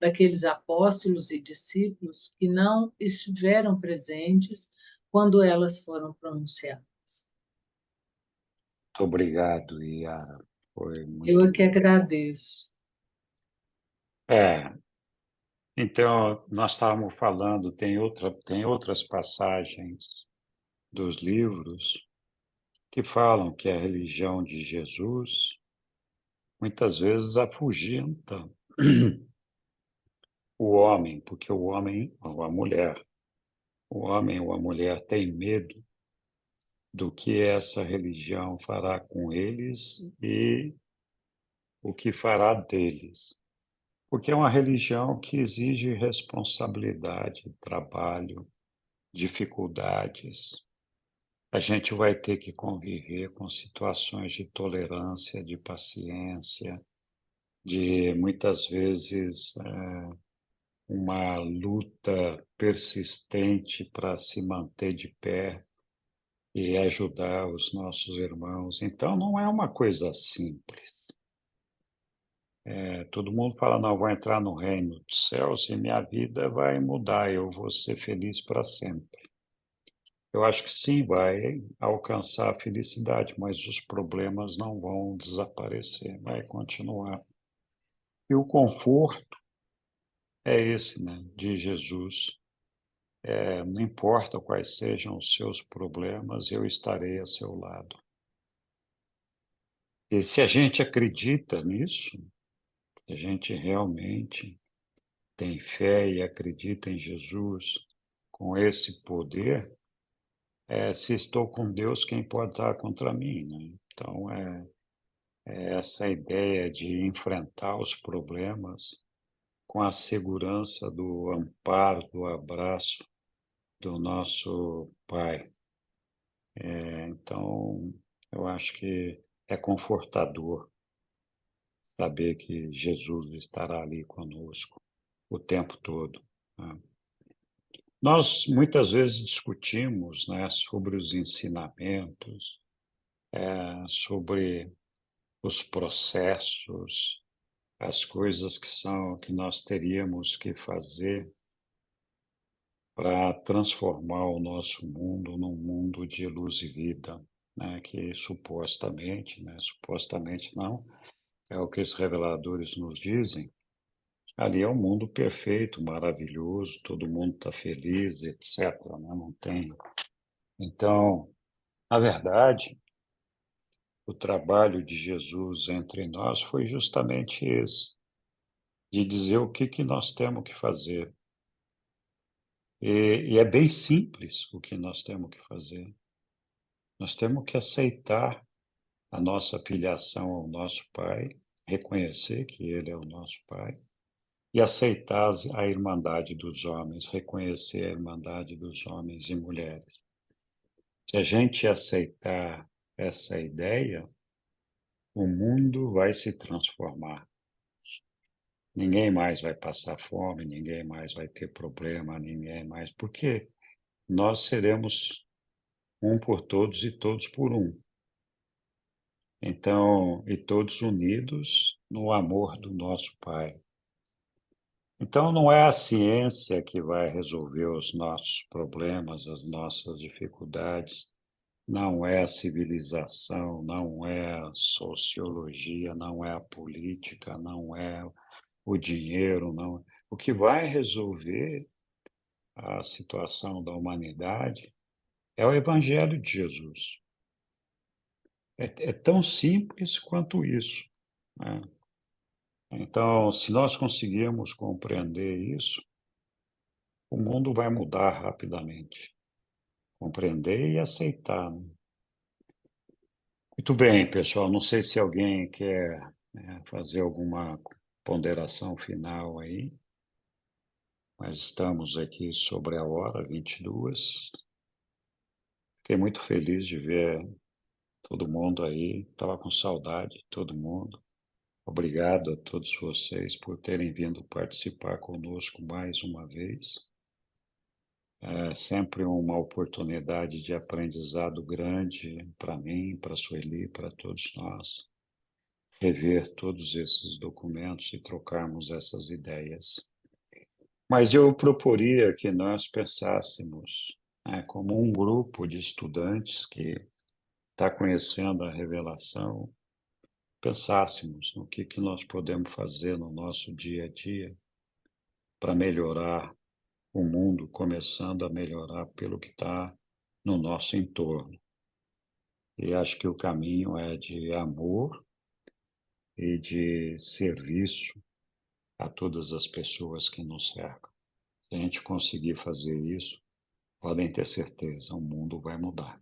daqueles apóstolos e discípulos que não estiveram presentes quando elas foram pronunciadas. Muito obrigado, Yara. Foi Eu é muito que bom. agradeço. Então, nós estávamos falando, tem outras passagens dos livros que falam que a religião de Jesus muitas vezes afugenta o homem, porque o homem ou a mulher, o homem ou a mulher tem medo do que essa religião fará com eles e o que fará deles. Porque é uma religião que exige responsabilidade, trabalho, dificuldades. A gente vai ter que conviver com situações de tolerância, de paciência, de muitas vezes uma luta persistente para se manter de pé e ajudar os nossos irmãos. Então, não é uma coisa simples. Todo mundo fala, não, vou entrar no reino dos céus e minha vida vai mudar, eu vou ser feliz para sempre. Eu acho que sim, vai alcançar a felicidade, mas os problemas não vão desaparecer, vai continuar. E o conforto é esse, né, de Jesus. Não importa quais sejam os seus problemas, eu estarei a seu lado. E se a gente acredita nisso, se a gente realmente tem fé e acredita em Jesus com esse poder, se estou com Deus, quem pode estar contra mim, né? Então, essa ideia de enfrentar os problemas com a segurança do amparo, do abraço do nosso Pai. Então, eu acho que é confortador saber que Jesus estará ali conosco o tempo todo, né? Nós muitas vezes discutimos, né, sobre os ensinamentos, sobre os processos, as coisas que nós teríamos que fazer para transformar o nosso mundo num mundo de luz e vida, né? Que supostamente, né? Supostamente não, é o que os reveladores nos dizem. Ali é um mundo perfeito, maravilhoso, todo mundo está feliz, etc., né? Não tem. Então, na verdade, o trabalho de Jesus entre nós foi justamente esse, de dizer o que nós temos que fazer. E é bem simples o que nós temos que fazer. Nós temos que aceitar a nossa filiação ao nosso Pai, reconhecer que Ele é o nosso Pai, e aceitar a irmandade dos homens, reconhecer a irmandade dos homens e mulheres. Se a gente aceitar essa ideia, o mundo vai se transformar. Ninguém mais vai passar fome, ninguém mais vai ter problema, ninguém mais. Porque nós seremos um por todos e todos por um. Então, e todos unidos no amor do nosso Pai. Então, não é a ciência que vai resolver os nossos problemas, as nossas dificuldades, não é a civilização, não é a sociologia, não é a política, não é o dinheiro, não. O que vai resolver a situação da humanidade é o Evangelho de Jesus. É tão simples quanto isso, né? Então, se nós conseguirmos compreender isso, o mundo vai mudar rapidamente. Compreender e aceitar, né? Muito bem, pessoal. Não sei se alguém quer, né, fazer alguma ponderação final aí, mas estamos aqui sobre a hora, 22. Fiquei muito feliz de ver todo mundo aí. Estava com saudade de todo mundo. Obrigado a todos vocês por terem vindo participar conosco mais uma vez. É sempre uma oportunidade de aprendizado grande para mim, para a Sueli, para todos nós, rever todos esses documentos e trocarmos essas ideias. Mas eu proporia que nós pensássemos, né, como um grupo de estudantes que está conhecendo a revelação, pensássemos no que nós podemos fazer no nosso dia a dia para melhorar o mundo, começando a melhorar pelo que está no nosso entorno. E acho que o caminho é de amor e de serviço a todas as pessoas que nos cercam. Se a gente conseguir fazer isso, podem ter certeza, o mundo vai mudar.